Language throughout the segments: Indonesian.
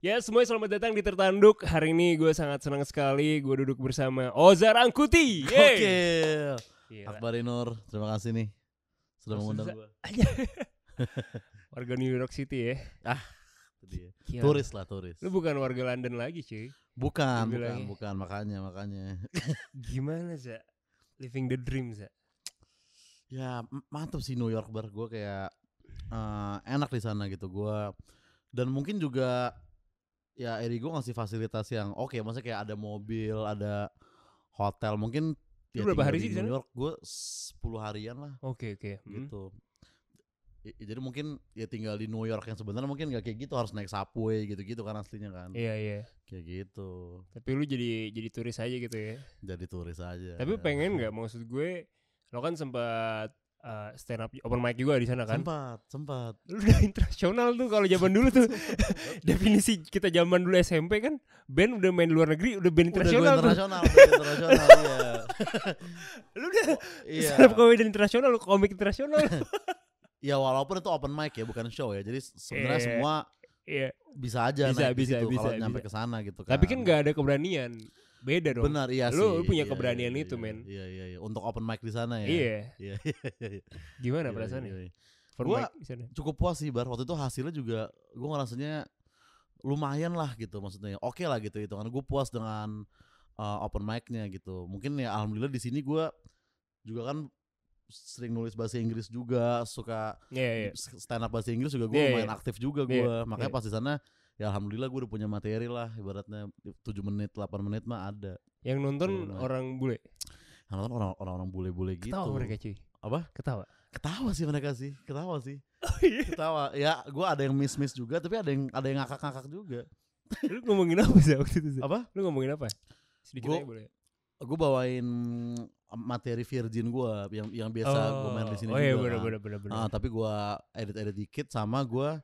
Ya semuanya selamat datang di Tertanduk. Hari ini gue sangat senang sekali gue duduk bersama Oza Rangkuti. Oke, Gila. Akbar Nur, terima kasih nih sudah mengundang gue. Warga New York City ya. Itu dia. Gila. Turis lah, turis. Lu bukan warga London lagi cuy. Bukan, Dibilangnya. bukan, makanya. Gimana Za? Living the dream Za? Ya mantap sih New York bar, gue kayak enak di sana gitu gue. Dan mungkin juga ya Erigo ngasih fasilitas yang oke, maksudnya kayak ada mobil, ada hotel, mungkin. Lu berapa hari sih di sana? New York gue 10 harian lah. Oke. Gitu. Jadi mungkin ya tinggal di New York yang sebenarnya mungkin gak kayak gitu, harus naik subway gitu-gitu kan aslinya kan. Iya. Kayak gitu. Tapi lu jadi turis aja gitu ya. Jadi turis aja. Tapi pengen nggak, maksud gue, lo kan sempat stand up open mic juga di sana kan? Sempat. Lu udah internasional tuh kalau zaman dulu tuh. Definisi kita zaman dulu SMP kan, band udah main di luar negeri, udah band internasional. Udah internasional iya. Lu udah Iya. stand up comedy internasional, lu komik internasional. Ya walaupun itu open mic ya, bukan show ya. Jadi sebenarnya semua Iya. bisa aja naik di situ kalau nyampe ke sana gitu kan. Tapi kan nggak ada keberanian. Beda dong. Benar, iya sih. Lu punya Iya, keberanian iya, itu, iya, men. Iya. Untuk open mic di sana ya. Iya. Gimana Iya, perasaannya? iya. Open Gua mic di sana. cukup puas sih bar. Waktu itu hasilnya juga gue ngerasanya lumayan lah gitu, maksudnya oke lah gitu itu kan. Gue puas dengan open mic-nya gitu. Mungkin ya alhamdulillah di sini gue juga kan sering nulis bahasa Inggris juga, suka stand up bahasa Inggris juga gue lumayan aktif juga gue. Makanya pas di sana ya alhamdulillah gue udah punya materi lah, ibaratnya 7 menit 8 menit mah ada. Yang nonton orang bule. Yang nonton orang bule-bule gitu. Ketawa mereka cuy. Apa? Ketawa sih mereka sih. Ketawa. Ya gue ada yang miss juga, tapi ada yang ngakak-ngakak juga. Lu ngomongin apa sih waktu itu? Apa? Lu ngomongin apa? Sedikit aja boleh. Gue bawain materi Virgin gue yang biasa gue main di sini juga. Bener. Tapi gue edit dikit, sama gue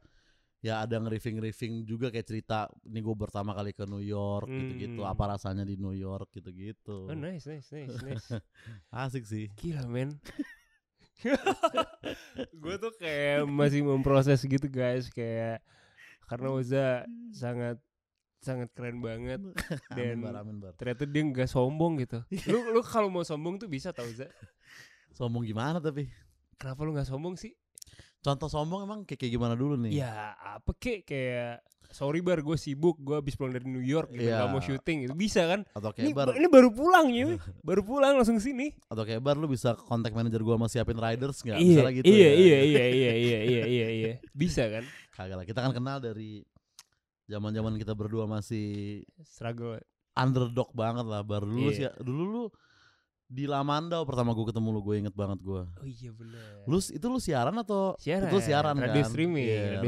ya ada nge-riffing juga kayak cerita ini gue pertama kali ke New York gitu-gitu, apa rasanya di New York gitu-gitu. Oh nice. Asik sih. Gila men. Gue tuh kayak masih memproses gitu guys, kayak karena Oza sangat keren banget dan Amin, bar. ternyata dia nggak sombong gitu. Lu kalau mau sombong tuh bisa tau Za. Sombong gimana tapi? Kenapa lu nggak sombong sih? Contoh sombong emang kayak gimana dulu nih? Ya apa kayak sorry bar, gue sibuk, gue habis pulang dari New York gitu, gak mau syuting gitu, bisa kan? Atau kayak ini baru pulang ya, baru pulang langsung sini. Atau kayak bar, lu bisa kontak manajer gue sama siapin riders nggak? Iya, Misalnya gitu. Iya, bisa kan? Kagak lah, kita kan kenal dari zaman kita berdua masih struggle, underdog banget lah. Baru dulu lu di Lamandau pertama gue ketemu lu, gue inget banget gue. Oh iya benar. Lu siaran atau? Siaran. Itu siaran radio kan? Streaming. Yeah,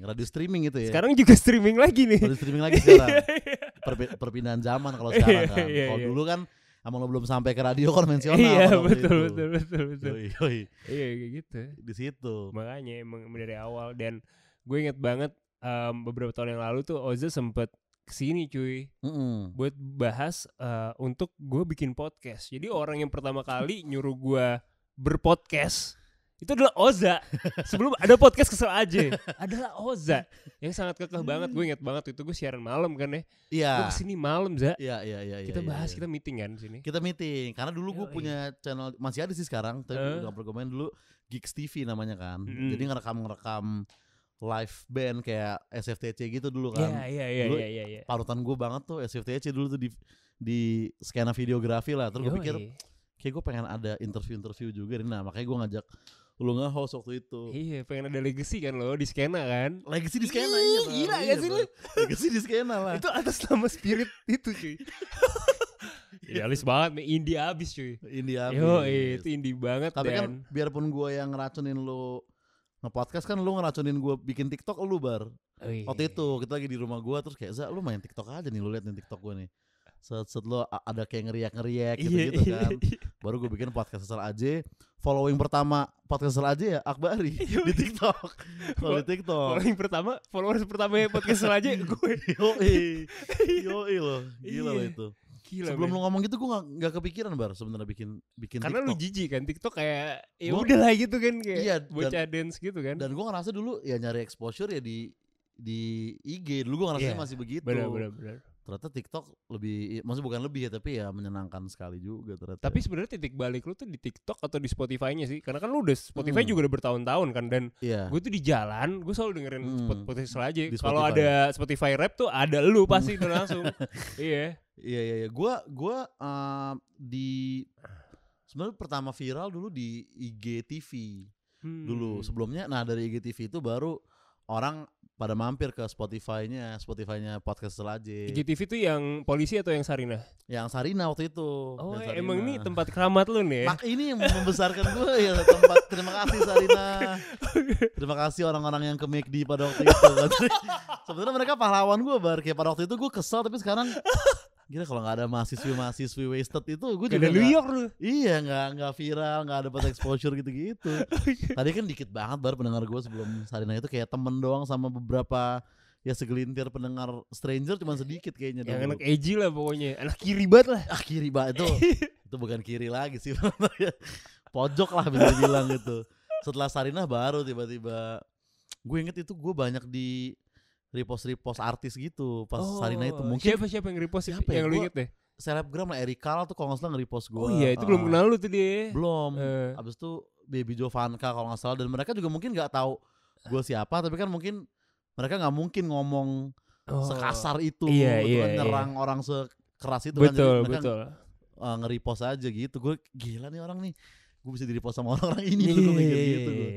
radio streaming itu ya. Sekarang juga streaming lagi nih. Radio streaming lagi sekarang. Perpindahan zaman kalau sekarang kan. Kalau dulu kan emang lo belum sampai ke radio konvensional. Iya betul. Yoi. Iya kayak gitu. Di situ. Makanya emang dari awal, dan gue inget banget beberapa tahun yang lalu tuh Oza sempet kesini cuy, buat bahas untuk gue bikin podcast. Jadi orang yang pertama kali nyuruh gue berpodcast itu adalah Oza. Sebelum ada podcast Kesel Aja adalah Oza yang sangat kekeh banget. Gue inget banget itu gue siaran malam kan ya. Iya. Gue kesini malam Za. Iya. Kita bahas, kita meeting kan di sini. Kita meeting karena dulu gue punya channel, masih ada sih sekarang, tapi udah pernah gue main dulu, Geeks TV namanya kan. Jadi ngerekam live band kayak SFTC gitu dulu kan. Iya. Parutan gue banget tuh SFTC dulu tuh di skena videografi lah. Terus gue pikir kayak gue pengen ada interview juga. Nah makanya gue ngajak lu nge-host waktu itu. Iya, pengen ada legacy kan lo di skena kan. Legacy di skena iya. Gila gak sih lu? Legacy di skena lah. Itu atas nama spirit itu cuy. Idealis banget nih, indie abis cuy. Indie abis. Itu indie banget. Tapi kan biarpun gue yang ngeracunin lu nge-podcast, kan lu ngeracunin gue bikin TikTok lu bar. Waktu itu kita lagi di rumah gue, terus kayak Za, lu main TikTok aja nih, lu liat nih TikTok gue nih. Set lu ada kayak ngeriak gitu kan. Baru gue bikin podcast Kesel Aja. Following pertama podcast Kesel Aja ya Akbari di TikTok. Kalau di TikTok. Followers pertama podcast Kesel Aja gue. Yoi loh. Gila loh itu. Gila, sebelum lu ngomong gitu gue nggak kepikiran bar sebenarnya bikin karena TikTok. Lu jijik kan TikTok kayak ya udah lah gitu kan, kayak iya, bocah dance gitu kan. Dan gue ngerasa dulu ya nyari exposure ya di di IG. Dulu gue ngerasanya masih begitu. Benar. Ternyata TikTok lebih, maksudnya bukan lebih ya, tapi ya menyenangkan sekali juga ternyata. Tapi sebenarnya titik balik lu tuh di TikTok atau di Spotify-nya sih? Karena kan lu udah Spotify juga udah bertahun-tahun kan, dan gue tuh di jalan, gue selalu dengerin Spotify aja. Kalau ada Spotify rap tuh ada lu pasti tuh langsung. Iya. Gue di sebenarnya pertama viral dulu di IGTV dulu. Sebelumnya, nah dari IGTV itu baru orang pada mampir ke Spotify-nya Podcast Selaje. IGTV tuh yang polisi atau yang Sarina? Yang Sarina waktu itu. Oh, emang ini tempat keramat lu nih ya? Ini yang membesarkan gue ya tempat. Terima kasih Sarina. Terima kasih orang-orang yang ke McD pada waktu itu. Sebenarnya mereka pahlawan gue, kayak pada waktu itu gue kesel, tapi sekarang gila kalau nggak ada mahasiswi wasted itu gue juga New York lu. Iya, nggak viral, nggak dapat exposure gitu-gitu. Tadi kan dikit banget pendengar gue sebelum Sarina itu, kayak temen doang sama beberapa ya segelintir pendengar stranger, cuma sedikit kayaknya. Yang anak edgy lah pokoknya, anak kiri banget lah. Kiri banget itu bukan kiri lagi sih, pojok lah bisa dibilang gitu. Setelah Sarina baru tiba-tiba gue inget itu gue banyak di repost artis gitu pas Sarina itu. Mungkin siapa yang repost yang lu inget deh? Selebgram lah, Erikal tuh kalau nggak salah nge-repost gue. Oh iya, itu belum kenal lu tuh dia. Belum. Abis itu Baby Jovanka kalau nggak salah, dan mereka juga mungkin nggak tahu gue siapa, tapi kan mungkin mereka nggak mungkin ngomong sekasar itu, nyerang orang sekeras itu. Betul, kan. Mereka nge-repost aja gitu. Gue gila nih orang nih, gue bisa di-repost sama orang ini. Gue mikir gitu gue.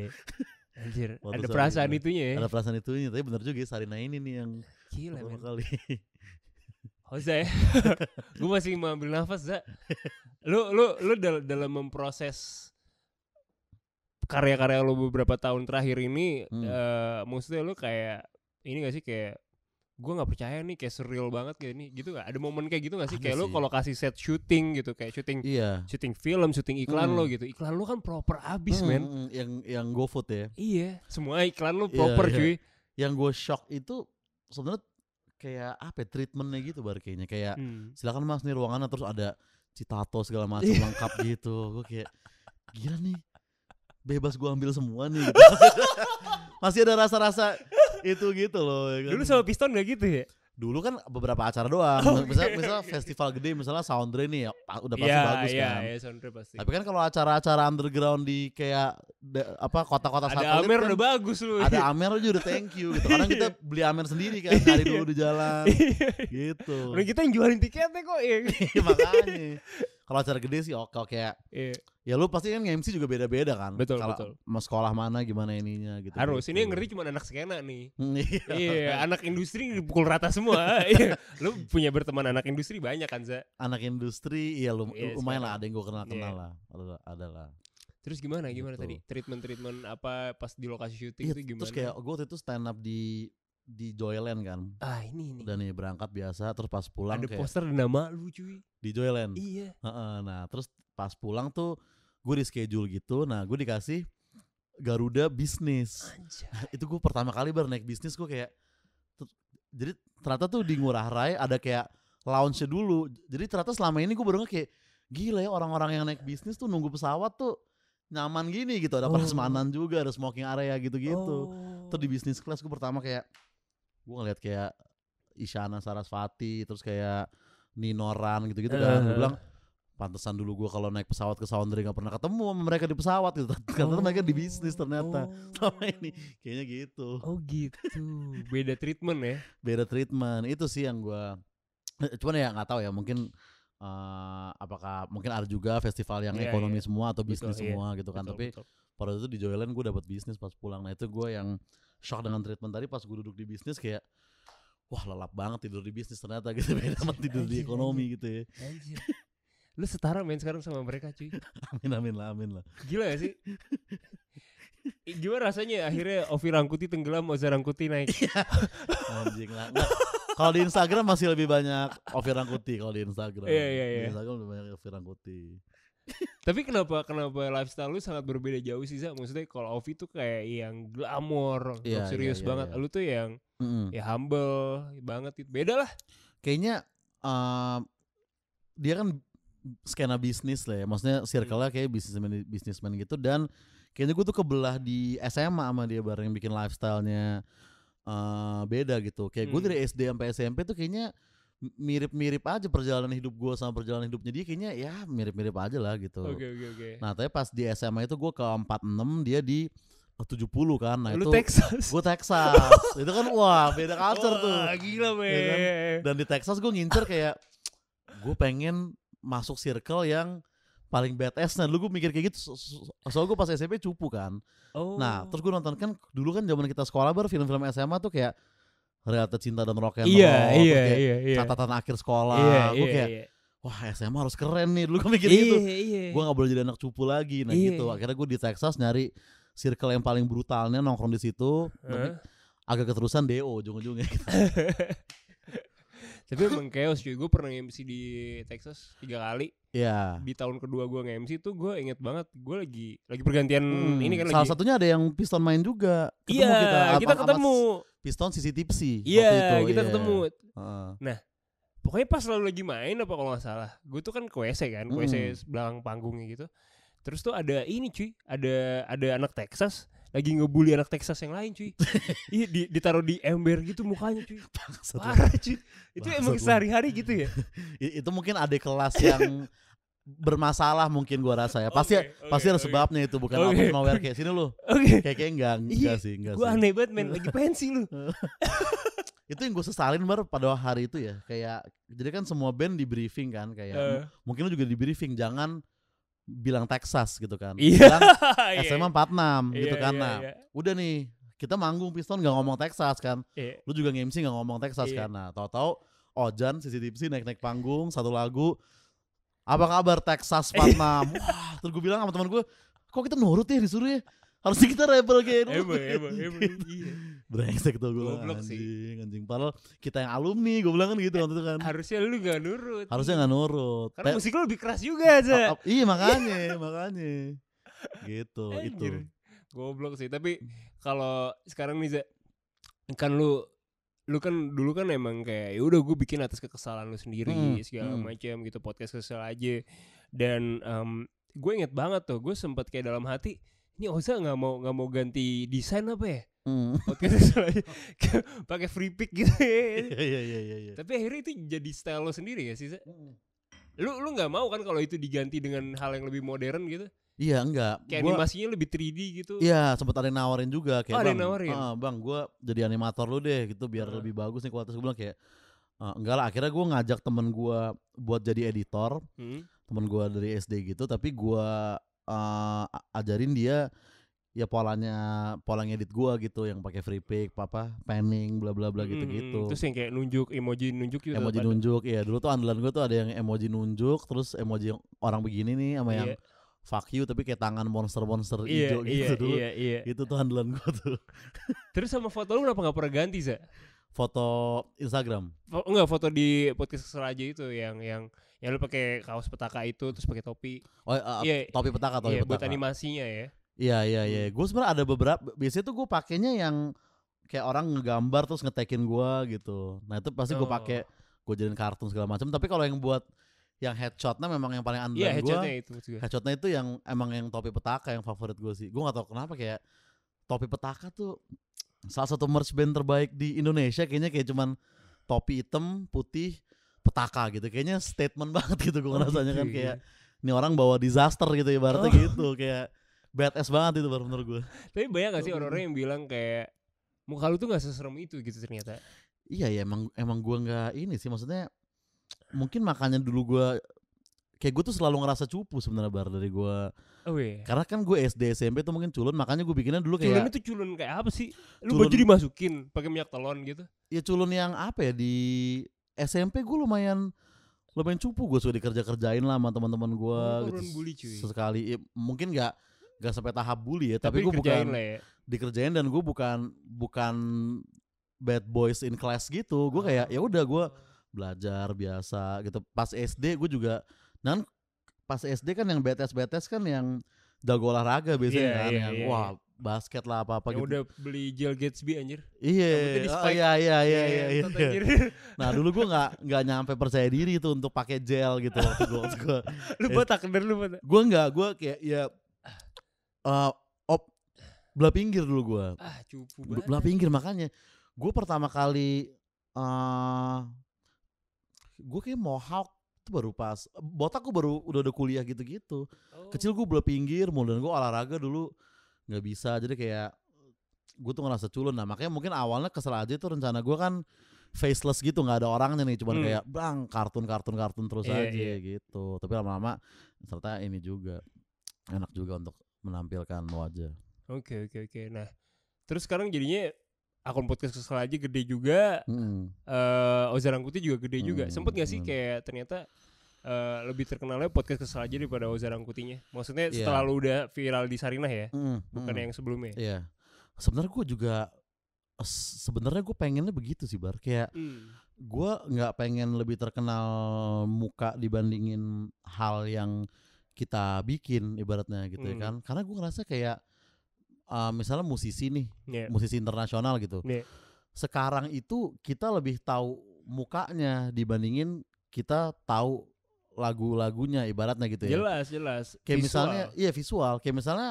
Anjir, ada perasaan itunya ya. Ada perasaan itunya, tapi bener juga Sarina ini nih yang gila kali. Jose, gue masih mau ambil nafas, Za. Lu dalam memproses karya-karya lu beberapa tahun terakhir ini, maksudnya lu kayak ini gak sih, kayak gue nggak percaya nih, kayak surreal banget kayak ini gitu nggak? Ada momen kayak gitu nggak sih? Kayak lu kalau kasih set syuting gitu, kayak syuting film, syuting iklan lo gitu, iklan lu kan proper abis men. Yang GoFood ya. Iya, semua iklan lu proper cuy. Yang gue shock itu sebenarnya kayak apa? Treatmentnya gitu kayaknya kayak silakan mas nih ruangannya, terus ada citato segala macam lengkap gitu. Gue kayak gila nih, bebas gue ambil semua nih. Gitu. Masih ada rasa-rasa itu gitu loh. Ya kan? Dulu sama Piston gak gitu ya? Dulu kan beberapa acara doang. Misal festival gede, misalnya Soundray nih ya, udah pasti bagus kan. Iya, Soundray pasti. Tapi kan kalau acara-acara underground di kayak kota-kota satelit, ada Amer kan, udah bagus lu. Ada Amer aja udah thank you gitu. Karena kita beli Amer sendiri kan, cari dulu di jalan. Gitu. Udah kita yang jualin tiketnya kok ya. Makanya. Kalau acara gede sih oke kayak. Ya lu pasti kan MC juga beda-beda kan. Betul. Mau sekolah mana gimana ininya gitu. Harus, ini yang ngeri cuma anak skena nih. Iya, anak industri dipukul rata semua. Lu punya berteman anak industri banyak kan, Za? Anak industri, iya lumayan lah, ada yang gue kenal lah. Ada lah. Terus gimana gitu. Tadi treatment apa pas di lokasi syuting itu gimana? Terus kayak gue waktu itu stand up di Joyland kan. Ini. Dan nih berangkat biasa, terus pas pulang ada kayak poster dan nama lu cuy. Di Joyland. Iya. Nah terus pas pulang tuh gue di schedule gitu. Nah gue dikasih Garuda bisnis. Itu gue pertama kali naik bisnis, gue kayak jadi ternyata tuh di Ngurah Rai ada kayak lounge-nya dulu. Jadi ternyata selama ini gue baru kayak gila ya, orang-orang yang naik bisnis tuh nunggu pesawat tuh nyaman gini gitu. Ada prasmanan juga, ada smoking area gitu-gitu. Tuh di bisnis class gue pertama kayak gue ngeliat kayak Isyana Sarasvati, terus kayak Ninoran gitu-gitu kan. Gue bilang pantesan dulu gue kalau naik pesawat ke Soundray gak pernah ketemu sama mereka di pesawat gitu. Karena mereka di bisnis ternyata. Sama ini kayaknya gitu. Oh gitu. Beda treatment ya. Beda treatment. Itu sih yang gue, cuman ya gak tahu ya, mungkin apakah mungkin ada juga festival yang ekonomi semua atau bisnis semua gitu kan. Tapi pada itu di Joyland gue dapat bisnis pas pulang. Nah itu gue yang shock dengan treatment tadi. Pas gue duduk di bisnis kayak wah lelap banget tidur di bisnis ternyata gitu. Beda sama tidur di ekonomi gitu ya. Anjir. Lu setara main sekarang sama mereka cuy. Amin lah. Gila gak sih? Gimana rasanya akhirnya Ovi Rangkuti tenggelam, Oza Rangkuti naik? Anjing lah. Kalau di Instagram masih lebih banyak Ovi Rangkuti kalau di Instagram. Iya. Di Instagram lebih banyak Ovi Rangkuti. Tapi kenapa lifestyle lu sangat berbeda jauh sih, Za? Maksudnya kalau Ovi tuh kayak yang glamor, serius banget. Lu tuh yang ya humble banget gitu. Beda lah. Kayaknya dia kan skena bisnis lah ya, maksudnya circle-nya kayak bisnismen gitu. Dan kayaknya gue tuh kebelah di SMA sama dia bareng, yang bikin lifestyle-nya beda gitu. Kayak gue dari SD sampai SMP tuh kayaknya mirip-mirip aja perjalanan hidup gue sama perjalanan hidupnya dia, kayaknya ya mirip-mirip aja lah gitu. Oke. Nah tapi pas di SMA itu gue ke 46, dia di 70 kan. Nah Lu itu Texas. gue Texas. Itu kan wah beda culture tuh. Gila men. Ya kan? Dan di Texas gue ngincer kayak gue pengen masuk circle yang paling badass. Nah dulu gue mikir kayak gitu. Soalnya gue pas SMP cupu kan. Nah terus gue nonton kan dulu kan zaman kita sekolah film-film SMA tuh kayak Realita Cinta dan Rock and Roll, Iya. Catatan Akhir Sekolah. Gue kayak wah SMA harus keren nih. Dulu gue mikir gitu. Gue gak boleh jadi anak cupu lagi. Nah gitu. Akhirnya gue di Texas nyari circle yang paling brutalnya, nongkrong di situ. Tapi agak keterusan DO ujung-ujungnya gitu. Tapi emang chaos cuy. Gue pernah MC di Texas 3 kali. Iya. Di tahun kedua gue nge-MC tuh gue inget banget gue lagi pergantian ini kan salah lagi. satunya ada yang Piston main juga. Ketemu kita ketemu. Piston Sisi Tipsy. Iya, kita ketemu. Nah, pokoknya pas lalu lagi main apa kalau nggak salah, gue tuh kan ke WC kan, WC belakang panggungnya gitu. Terus tuh ada ini cuy, ada anak Texas lagi ngebully anak Texas yang lain cuy. Iya ditaruh di ember gitu mukanya cuy. Parah cuy. Itu emang sehari-hari gitu ya? Itu mungkin adik kelas yang bermasalah mungkin gua rasa ya. Pasti ada sebabnya itu, bukan out of nowhere kayak sini lu. Kayak enggak sih. Gua aneh banget men, lagi pensi lu. Itu yang gue sesalin pada hari itu ya. Kayak jadi kan semua band di briefing kan, kayak mungkin lu juga di briefing jangan bilang Texas gitu kan. Bilang SMA 46 gitu kan. Nah, udah nih kita manggung Piston gak ngomong Texas kan. Lu juga nge-MC gak ngomong Texas kan. Nah, tahu-tahu Ojan Sisi Tipsy naik lagu satu lagu. Apa kabar Texas 46? Wah, terus gue bilang sama teman gue, kok kita nurut ya disuruh ya? Harusnya kita rebel kayak dulu. Emang iya. Brengsek tuh gue bilang, anjing. Padahal kita yang alumni, gue bilang kan gitu waktu itu kan. Harusnya lu gak nurut. Karena musik lu lebih keras juga aja. Iya makanya. Gitu, itu. Goblok sih, tapi kalau sekarang nih kan lu kan dulu kan emang kayak ya udah gue bikin atas kekesalan lu sendiri segala macam gitu, podcast kesel aja. Dan gue inget banget tuh, gue sempat kayak dalam hati, ini Oza nggak mau ganti desain apa ya? Podcast kesel aja pakai free pick gitu ya. Iya. Tapi akhirnya itu jadi style lo sendiri ya sih? Lu nggak mau kan kalau itu diganti dengan hal yang lebih modern gitu? Iya enggak. Kayak animasinya lebih 3D gitu. Iya, sempat ada yang nawarin juga kayak Bang, gue jadi animator lu deh gitu biar lebih bagus nih kualitas. Gue bilang kayak enggak lah, akhirnya gue ngajak temen gue buat jadi editor. Temen gue dari SD gitu, tapi gue ajarin dia ya polanya edit gue gitu, yang pakai free pick, panning, bla bla bla gitu. Terus yang kayak emoji nunjuk gitu. Emoji nunjuk, iya dulu tuh andalan gue tuh ada yang emoji nunjuk, terus emoji orang begini nih sama yang fuck you tapi kayak tangan monster hijau gitu dulu. Iya. Itu tuh andalan gue tuh. Terus sama foto lu kenapa gak pernah ganti, Za? Foto Instagram? Enggak, foto di podcast kesel aja itu yang lu pakai kaos petaka itu terus pakai topi. Topi petaka. Buat animasinya ya. Iya. Gue sebenarnya ada beberapa. Biasanya tuh gue pakainya yang kayak orang ngegambar terus ngetekin gue gitu. Nah itu pasti gue pakai, gue jadiin kartun segala macam. Tapi kalau yang buat yang headshotnya memang yang paling andalan gue. Headshotnya itu yang emang yang topi petaka yang favorit gue sih. Gue nggak tahu kenapa kayak topi petaka tuh salah satu merch band terbaik di Indonesia. Kayaknya kayak cuman topi hitam putih petaka gitu. Kayaknya statement banget gitu gue ngerasanya kan, kayak ini orang bawa disaster gitu ibaratnya gitu, kayak badass banget itu baru menurut gue. Tapi banyak gak sih orang-orang yang bilang kayak muka lu tuh gak seserem itu gitu ternyata? Iya ya, emang gue gak ini sih, maksudnya mungkin makanya dulu gue kayak gue tuh selalu ngerasa cupu sebenarnya dari gue. Karena kan gue SD SMP tuh mungkin culun, makanya gue bikinnya dulu kayak. Culun itu culun kayak apa sih? Lu baju dimasukin pakai minyak telon gitu? Ya culun yang apa ya, di SMP gue lumayan cupu, gue suka dikerjain lah sama teman-teman gue gitu. Bully, cuy. Sesekali ya, mungkin gak sampai tahap bully ya, tapi gue bukan dikerjain dan gue bukan bad boys in class gitu. Gue kayak ya udah gue belajar biasa gitu. Pas SD gue juga, dan pas SD kan yang BTS kan yang jago olahraga biasanya kan, wah basket lah apa-apa gitu. Udah beli gel Gatsby anjir. Iya. Nah dulu gue nggak nyampe percaya diri tuh untuk pakai gel gitu waktu gue. Lu botak bener lu botak? Gue kayak ya belah pinggir dulu gue. Cupu banget. Belah pinggir, makanya Gue pertama kali gue kayak Mohawk itu baru pas botak gue baru udah kuliah gitu-gitu. Kecil gue belah pinggir mulu dan gue olahraga dulu nggak bisa, jadi kayak gue tuh ngerasa culun. Nah makanya mungkin awalnya kesel aja tuh, rencana gue kan faceless gitu, nggak ada orangnya nih, cuman kayak bang kartun terus aja gitu. Tapi lama-lama ternyata ini juga enak juga untuk menampilkan wajah. Oke. Nah terus sekarang jadinya akun podcast Kesel aja gede juga, Oza Rangkuti juga gede juga. Sempet gak sih kayak ternyata lebih terkenalnya podcast Kesel aja daripada Oza Rangkutinya? Maksudnya setelah lu udah viral di Sarinah ya, bukan yang sebelumnya. Iya. Sebenarnya gue juga gue pengennya begitu sih Bar, kayak gue nggak pengen lebih terkenal muka dibandingin hal yang kita bikin ibaratnya gitu ya kan. Karena gue ngerasa kayak misalnya musisi nih, musisi internasional gitu. Sekarang itu kita lebih tahu mukanya dibandingin kita tahu lagu-lagunya ibaratnya gitu ya. Jelas. Kayak visual. Misalnya visual. Kayak misalnya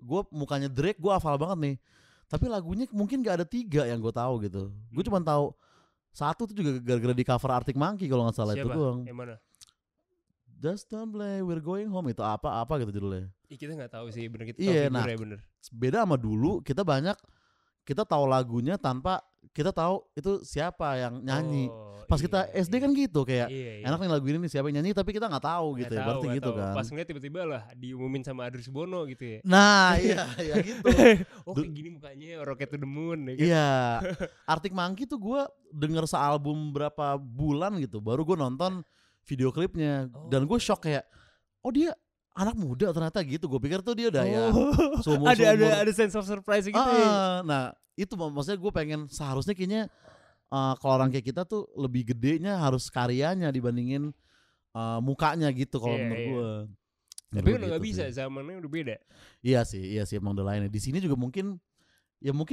gue mukanya Drake gue hafal banget nih. Tapi lagunya mungkin gak ada 3 yang gue tahu gitu. Gue cuma tahu 1 tuh juga gara-gara di cover Arctic Monkey kalau nggak salah. Siapa? Itu doang. Yang mana? Just don't play, we're going home, itu apa gitu judulnya. Kita nggak tahu sih, bener kita tahu figurnya bener. Beda sama dulu, kita tahu lagunya tanpa kita tahu itu siapa yang nyanyi. Pas kita SD kan gitu kayak enak nih lagu ini nih siapa yang nyanyi, tapi kita nggak tahu gitu ya. Berarti gitu kan. Pas ngeliat tiba-tiba lah diumumin sama Adris Bono gitu ya. Nah iya gitu. Kayak gini mukanya Rocket to the Moon ya kan? Iya. Arctic Monkey tuh gue denger sealbum berapa bulan gitu, baru gue nonton video klipnya. Dan gue shock kayak, oh dia anak muda ternyata gitu. Gue pikir tuh dia udah ya seumur-umur. Ada sense of surprise gitu ya. Nah itu maksudnya gue pengen seharusnya kayaknya kalau orang kayak kita tuh lebih gedenya harus karyanya dibandingin mukanya gitu kalau menurut gue. Tapi udah gitu gak bisa, zamannya udah beda. Iya sih emang udah lainnya. Di sini juga mungkin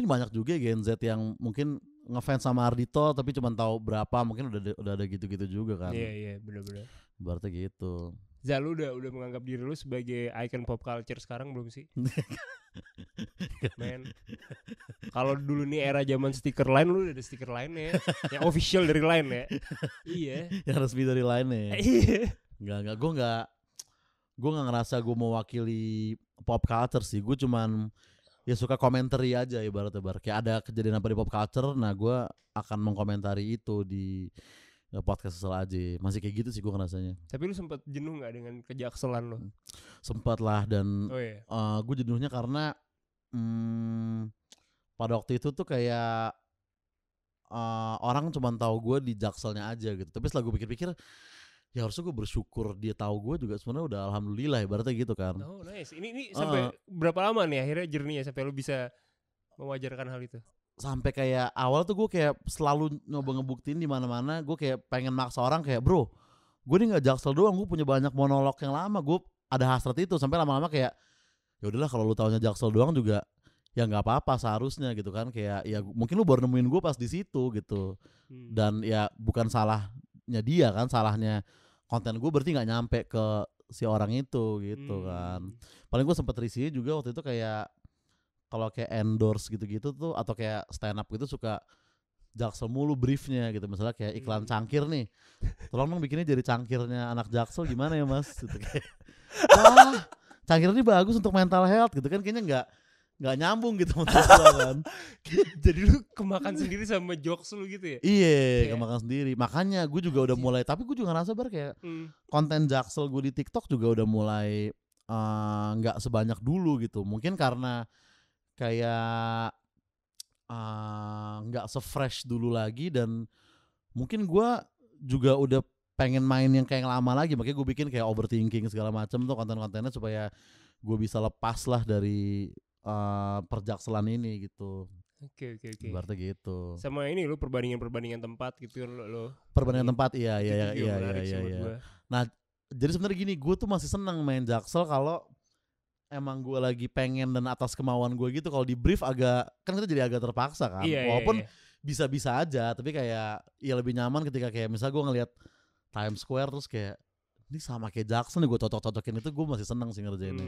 banyak juga Gen Z yang mungkin ngefans sama Ardhito tapi cuma tahu berapa, mungkin udah ada gitu-gitu juga kan. Iya benar. Berarti gitu. Zal, lu udah menganggap diri lu sebagai icon pop culture sekarang belum sih? Men, kalau dulu nih era zaman stiker Line, lu udah ada stiker Line ya, yang official dari Line ya. Iya. Yang resmi dari Line ya. Iya. Gue nggak ngerasa gue mewakili pop culture sih. Gue cuman ya suka komentari aja ibaratnya kayak ada kejadian apa di pop culture, nah gue akan mengkomentari itu di podcast Kesel aja. Masih kayak gitu sih gue ngerasanya. Tapi lu sempat jenuh gak dengan kejakselan lo? Sempat lah, dan gue jenuhnya karena pada waktu itu tuh kayak orang cuma tahu gue di Jakselnya aja gitu. Tapi setelah gue pikir-pikir, ya harusnya gue bersyukur dia tahu gue juga sebenarnya udah alhamdulillah ibaratnya gitu kan. Oh nice. Ini sampai berapa lama nih akhirnya journey-nya sampai lu bisa mewajarkan hal itu? Sampai kayak awal tuh gue kayak selalu nyoba ngebuktiin di mana-mana. Gue kayak pengen maksa orang kayak, bro, gue nih nggak Jaksel doang, gue punya banyak monolog yang lama. Gue ada hasrat itu. Sampai lama-lama kayak, ya udahlah kalau lu taunya Jaksel doang juga ya nggak apa-apa seharusnya gitu kan. Kayak ya mungkin lu baru nemuin gue pas di situ gitu. Dan ya bukan salahnya dia kan, salahnya konten gue berarti nggak nyampe ke si orang itu gitu kan. Paling gue sempet risih juga waktu itu kayak kalau kayak endorse gitu-gitu tuh atau kayak stand up gitu suka Jaksel mulu briefnya gitu. Misalnya kayak iklan cangkir nih, tolong dong bikinnya jadi cangkirnya anak Jaksel gimana ya mas gitu. Kayak wah cangkir ini bagus untuk mental health gitu kan, kayaknya nggak nyambung gitu menurut gue kan. Jadi lu kemakan sendiri sama jokes lu gitu ya? Iya kemakan sendiri. Makanya gue juga udah mulai, tapi gue juga ngerasa kayak konten Jaksel gue di TikTok juga udah mulai nggak sebanyak dulu gitu. Mungkin karena kayak nggak se-fresh dulu lagi, dan mungkin gue juga udah pengen main yang kayak lama lagi, makanya gue bikin kayak overthinking segala macam tuh konten-kontennya supaya gue bisa lepas lah dari perjakselan ini gitu. Oke. Berarti gitu. Sama ini lu perbandingan tempat gitu lo. Perbandingan tempat iya. Nah jadi sebenarnya gini, gue tuh masih seneng main Jaksel kalau emang gue lagi pengen dan atas kemauan gue gitu. Kalau di brief agak, kan kita jadi agak terpaksa kan. Walaupun bisa-bisa aja, tapi kayak ya lebih nyaman ketika kayak misalnya gue ngelihat Times Square terus kayak ini sama kayak Jackson nih, gue cocok-cocokin itu gue masih seneng sih ngerjainnya.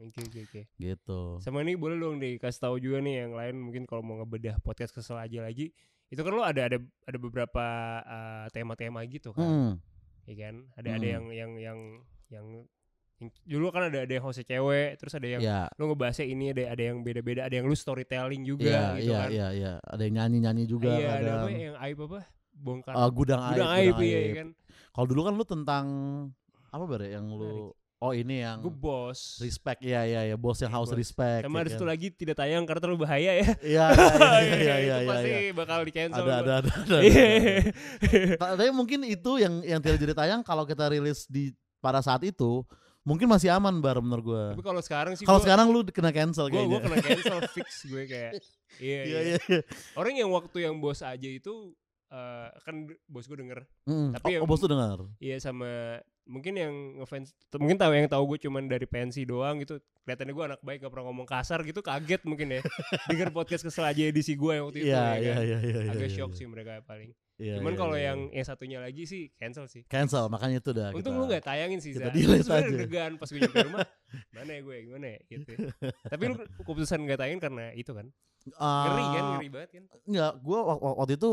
Oke. Gitu. Sama ini boleh dong dikasih tahu juga nih yang lain mungkin kalau mau ngebedah podcast Kesel Aja lagi. Itu kan lo ada beberapa tema-tema gitu kan. Iya kan? Ada yang dulu kan ada yang hostnya cewek, terus ada yang lu ngebahasnya ini, ada yang beda-beda, ada yang lu storytelling juga gitu kan. Iya. Ada yang nyanyi juga. Iya, ada apa yang aib apa? Bongkar. Gudang aib. Iya kan. Kalau dulu kan lu tentang apa bare yang lu ini yang gue bos. Respect. Iya, bos yang haus respect. Sama ada satu lagi tidak tayang karena terlalu bahaya ya. Iya. Itu pasti bakal di-cancel. Ada. Tapi mungkin itu yang tidak jadi tayang kalau kita rilis pada saat itu mungkin masih aman bar menurut gue. Tapi kalau sekarang sih sekarang lu kena cancel kayaknya. Gue kena cancel fix gue kayak. Iya. Orang yang waktu yang bos aja itu kan bos gue denger. Tapi bos tuh denger. Iya, sama mungkin yang ngefans mungkin tahu gue cuman dari pensi doang gitu. Kelihatannya gue anak baik, gak pernah ngomong kasar gitu, kaget mungkin ya. Denger podcast Kesel Aja edisi gue yang waktu itu. Iya. Agak shock sih mereka paling. Cuman kalau yang satunya lagi sih cancel sih. Cancel, makanya itu dah. Untung lu gak tayangin sih. Kita delete aja. Deg-degan pas gue nyampe rumah. Gimana ya gitu. Tapi lu keputusan gak tayangin karena itu kan. Ngeri banget kan. Enggak, gue waktu itu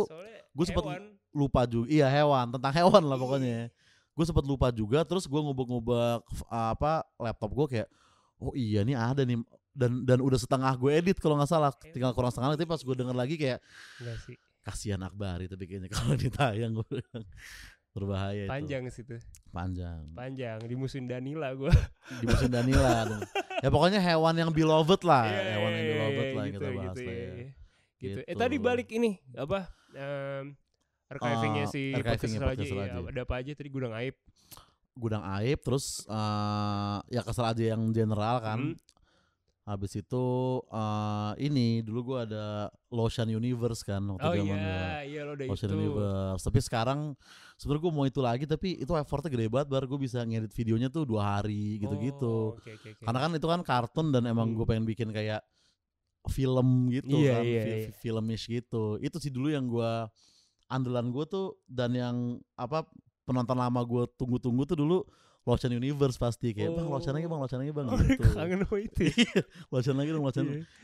gue sempat lupa juga. Iya, hewan, tentang hewan lah pokoknya. Gue sempat lupa juga, terus gue ngubek-ngubek laptop gue kayak, oh iya nih ada nih, dan udah setengah gue edit kalau nggak salah, tinggal kurang setengah. Tapi pas gue denger lagi kayak, kasihan Akbar itu kayaknya kalau ditayang. Gue berbahaya. Panjang sih tuh. Panjang dimusuhin Danila gue. Dimusuhin Danila. Ya pokoknya hewan yang beloved lah, hewan yang beloved lah gitu, kita bahas gitu, lah ya. Gitu. Tadi balik ini apa? Archivingnya si podcast Kesel Aja. Ada apa aja tadi? Gudang aib, terus ya Kesel Aja yang general kan. Habis itu ini dulu gue ada Lotion Universe kan waktu iya lo udah Lotion itu. Universe. Tapi sekarang sebenarnya gue mau itu lagi, tapi itu effortnya gede banget, baru gue bisa ngedit videonya tuh 2 hari gitu-gitu. Okay. Karena kan itu kan kartun dan emang gue pengen bikin kayak film gitu kan, filmish gitu. Itu sih dulu yang gue andalan gue tuh, dan yang penonton lama gue tunggu-tunggu tuh dulu Lotion Universe pasti kayak bang lotion lagi bang gitu. Kangen sama itu. Lotion lagi dong.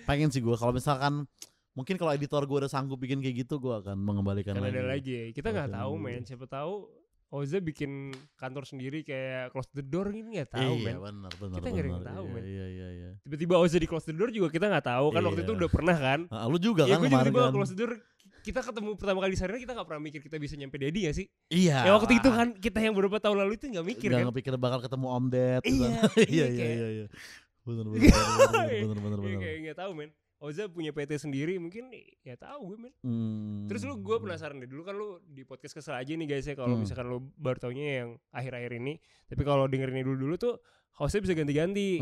Pengen sih gue kalau misalkan mungkin kalau editor gue udah sanggup bikin kayak gitu, gue akan mengembalikan lagi. Ada lagi ya. Kita nggak tahu men, siapa tahu Oza bikin kantor sendiri kayak Close the Door ini, nggak tahu men. Iya benar. Kita nggak tahu men. Iya. Tiba-tiba Oza di Close the Door juga kita nggak tahu kan. Waktu itu udah pernah kan. Lu juga kan kemarin. Iya, gue tiba-tiba Close the Door. Kita ketemu pertama kali di sana, kita gak pernah mikir kita bisa nyampe Dedi gak sih? Iya. Ya waktu itu kan kita yang beberapa tahun lalu itu gak mikir kan? Gak pikir bakal ketemu Om Ded. Iya. Bener. Kayak gak tahu men. Oza punya PT sendiri mungkin ya tahu gue men. Terus gue penasaran deh, dulu kan lu di podcast Kesel Aja nih guys ya, kalau misalkan lu baru taunya yang akhir-akhir ini, tapi kalau dengerinnya dulu tuh hostnya bisa ganti-ganti.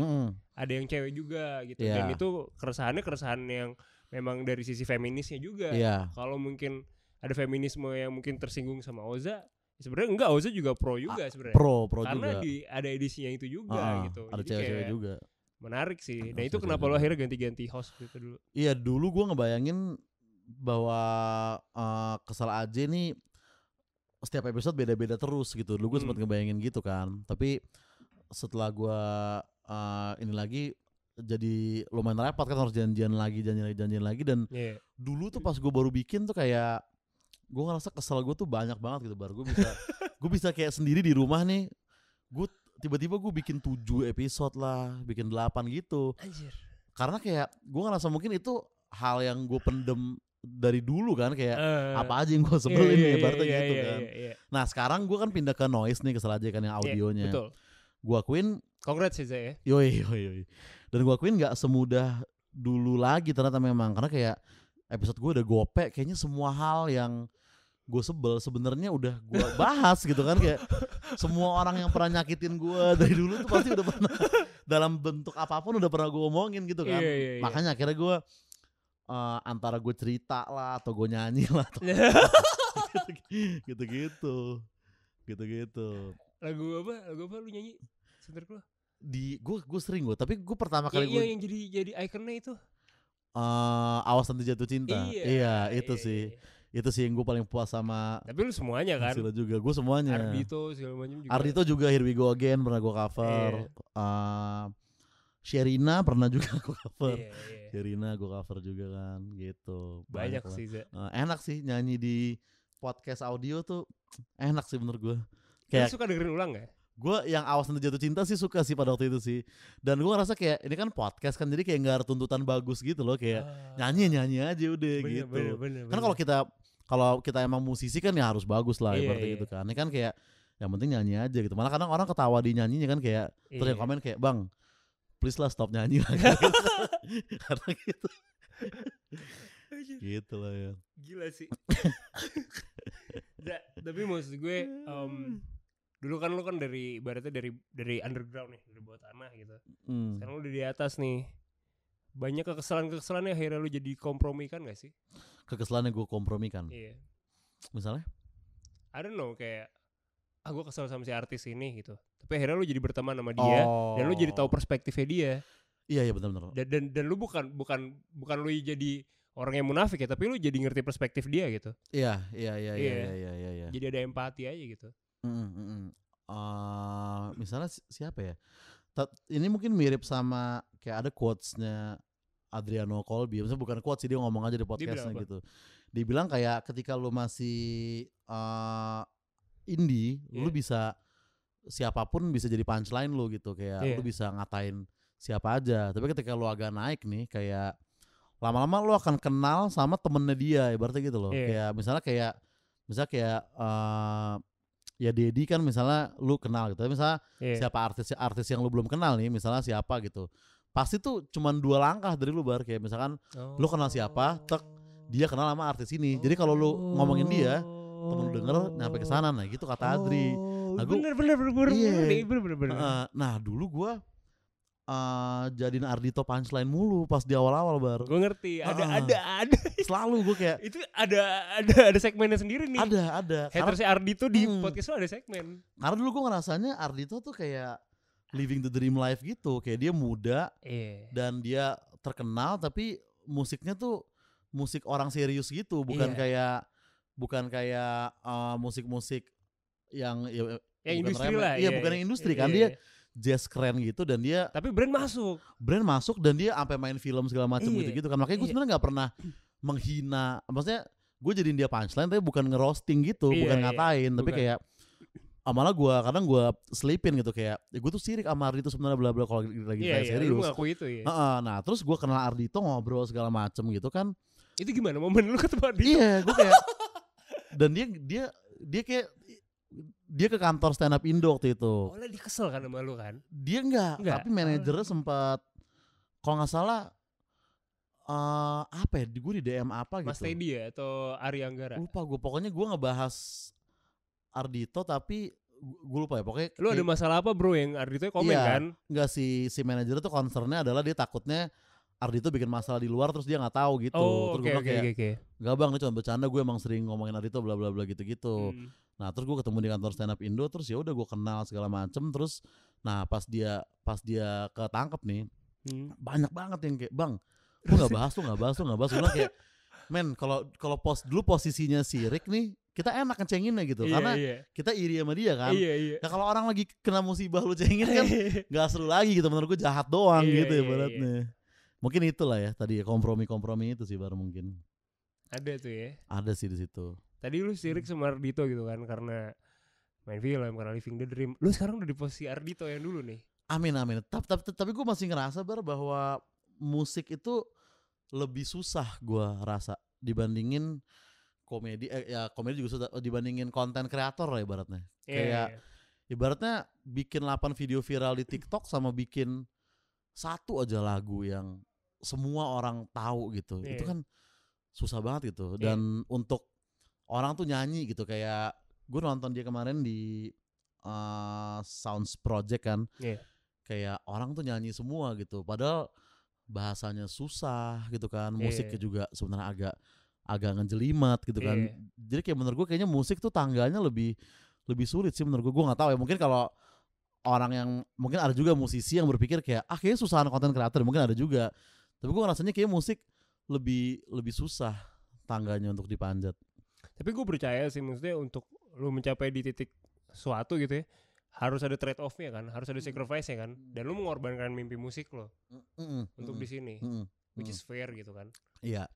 Ada yang cewek juga gitu. Dan itu keresahan yang memang dari sisi feminisnya juga. Kalau mungkin ada feminisme yang mungkin tersinggung sama Oza, sebenarnya enggak, Oza juga pro juga sebenarnya. Pro karena juga. Ada edisinya itu juga gitu. Ada cewek-cewek juga. Menarik sih. Nah itu kenapa lo akhirnya ganti-ganti host gitu dulu? Iya dulu gue ngebayangin bahwa Kesel Aja nih setiap episode beda-beda terus gitu. Dulu gue sempat ngebayangin gitu kan. Tapi setelah gue ini lagi jadi lumayan repot kan, harus janjian lagi dan dulu tuh pas gue baru bikin tuh kayak gue ngerasa kesel gue tuh banyak banget gitu, baru gue bisa kayak sendiri di rumah nih, gue tiba-tiba gue bikin 7 episode lah, bikin 8 gitu. Anjir. Karena kayak gue ngerasa mungkin itu hal yang gue pendem dari dulu kan, kayak apa aja yang gue sebelin nih ibaratnya gitu kan. Nah sekarang gue kan pindah ke Noise nih, Kesel Aja kan yang audionya. Betul. Gue akuin congrats ya Zay. Yoi. Dan gue akuin gak semudah dulu lagi ternyata memang, karena kayak episode gue udah gope, kayaknya semua hal yang gue sebel sebenarnya udah gue bahas gitu kan, kayak semua orang yang pernah nyakitin gue dari dulu tuh pasti udah pernah dalam bentuk apapun udah pernah gue omongin gitu kan. Makanya akhirnya gue antara gue cerita lah atau gue nyanyi lah atau gitu. Lagu apa lu nyanyi? Sebentar lo. Gue sering tapi gue pertama kali yang jadi ikonnya itu Awas Nanti Jatuh Cinta. Iya itu sih. Itu sih yang gue paling puas sama. Tapi lu semuanya kan? Hasilnya juga, gue semuanya. Ardhito segala macam juga. Ardhito juga Here We Go Again pernah gue cover. Sherina pernah juga gue cover. Sherina gue cover juga kan, gitu. Banyak sih. Enak sih nyanyi di podcast audio tuh, enak sih menurut gue. Kayak suka dengerin ulang gak? Gue yang Awas Nanti Jatuh Cinta sih suka sih pada waktu itu sih. Dan gue ngerasa kayak ini kan podcast kan, jadi kayak gak ada tuntutan bagus gitu loh. Kayak nyanyi aja udah gitu. Bener. Kan kalau kita emang musisi kan ya harus bagus lah ibaratnya gitu kan. Ini kan kayak yang penting nyanyi aja gitu. Malah kadang orang ketawa di nyanyinya kan kayak terus yang komen kayak, "Bang, please lah stop nyanyi lah." Karena gitu. Gitu lah ya. Gila sih. Tapi maksud gue dulu kan lu kan dari ibaratnya dari underground nih, dari bawah tanah gitu. Sekarang lu udah di atas nih. Banyak kekesalan-kekesalan yang akhirnya lu jadi kompromikan gak sih? Kekesalan yang gue kompromikan? Iya. Misalnya? I don't know, kayak gue kesel sama si artis ini gitu. Tapi akhirnya lu jadi berteman sama dia dan lu jadi tahu perspektifnya dia. Iya benar-benar. Dan lu bukan lu jadi orang yang munafik ya, tapi lu jadi ngerti perspektif dia gitu. Iya. Jadi ada empati aja gitu. Misalnya siapa ya? Ini mungkin mirip sama kayak ada quotes-nya Adriano Colby. Maksudnya bukan quotes sih, dia ngomong aja di podcastnya gitu. Dibilang kayak ketika lu masih indie, lu bisa siapapun bisa jadi punchline lu gitu. Kayak lu bisa ngatain siapa aja. Tapi ketika lu agak naik nih, kayak lama-lama lu akan kenal sama temennya dia, ibaratnya gitu loh. Kayak misalnya kayak ya Dedi kan misalnya lu kenal gitu. Misalnya siapa artis yang lu belum kenal nih, misalnya siapa gitu. Pasti tuh cuman 2 langkah dari lu Bar. Kayak misalkan lu kenal siapa, dia kenal sama artis ini. Jadi kalau lu ngomongin dia, temen lu denger nyampe ke sana. Nah gitu kata Adri. Nah, bener. Nah dulu gue jadiin Ardhito punchline mulu pas di awal-awal Bar. Gue ngerti, ada. Selalu gue kayak itu ada segmennya sendiri nih. Ada. Hatersnya Ardhito di podcast lo ada segmen. Karena dulu gue ngerasanya Ardhito tuh kayak living the dream life gitu. Kayak dia muda dan dia terkenal, tapi musiknya tuh musik orang serius gitu, bukan kayak musik-musik yang industri lah. Iya, bukan yang industri kan. Dia jazz keren gitu, dan dia tapi brand masuk dan dia sampai main film segala macam gitu kan. Makanya gue sebenarnya nggak pernah menghina, maksudnya gue jadiin dia punchline tapi bukan ngerosting gitu, bukan ngatain, tapi kayak malah kadang gue selipin gitu, kayak gue tuh sirik sama Ardhito sebenarnya bla bla kalau lagi serius. Lu ngaku itu nah terus gue kenal Ardhito, ngobrol segala macam gitu kan. Itu gimana momen lu ketemu Ardhito? Iya, gue kayak dan dia kayak dia ke kantor stand up Indo waktu itu. Oh, dia kesel kan sama lu kan? Dia enggak. Tapi manajernya sempat, kalau nggak salah apa ya, gue di DM apa gitu. Mas Teddy ya atau Ari Anggara? Lupa gue, pokoknya gue ngebahas Ardhito tapi gue lupa ya, pokoknya. Lu ada masalah apa bro yang Ardhito komen kan? Enggak, si manajer tuh concernnya adalah dia takutnya Ardhito bikin masalah di luar terus dia nggak tahu gitu. Oh, terus gue kayak enggak bang, ini cuma bercanda, gue emang sering ngomongin Ardhito bla bla bla gitu. Nah terus gue ketemu di kantor stand up Indo, terus ya udah gue kenal segala macem. Terus nah pas dia ketangkep nih, banyak banget yang kayak, bang lu nggak bahas. Gue bilang kayak, men kalau posisinya si Rick nih, kita enak ngecenginnya gitu, karena kita iri sama dia kan. Nah kalau orang lagi kena musibah lu cengin kan nggak seru lagi gitu, menurut gue jahat doang gitu ibaratnya. Mungkin itulah ya tadi kompromi itu sih baru mungkin. Ada tuh ya. Ada sih di situ. Tadi lu sirik sama Ardhito gitu kan karena main film, karena living the dream. Lu sekarang udah di posisi Ardhito yang dulu nih. Amin. Tapi gue masih ngerasa bahwa musik itu lebih susah gue rasa dibandingin komedi. Komedi juga susah dibandingin konten kreator lah ibaratnya. Kayak ibaratnya bikin 8 video viral di TikTok sama bikin 1 aja lagu yang semua orang tahu gitu. Itu kan susah banget gitu. Dan untuk orang tuh nyanyi gitu, kayak gue nonton dia kemarin di Sounds Project kan. Kayak orang tuh nyanyi semua gitu. Padahal bahasanya susah gitu kan. Musiknya juga sebenarnya agak ngejelimet gitu kan. Jadi kayak menurut gue kayaknya musik tuh tangganya lebih sulit sih menurut gue. Gue nggak tahu ya, mungkin kalau orang yang mungkin ada juga musisi yang berpikir kayak kayaknya susahan konten kreator, mungkin ada juga. Tapi gue rasanya kayak musik lebih susah tangganya untuk dipanjat. Tapi gue percaya sih, maksudnya untuk lu mencapai di titik suatu gitu ya, harus ada trade off-nya kan, harus ada sacrifice-nya kan, dan lu mengorbankan mimpi musik lo untuk di sini, which is fair gitu kan. Iya.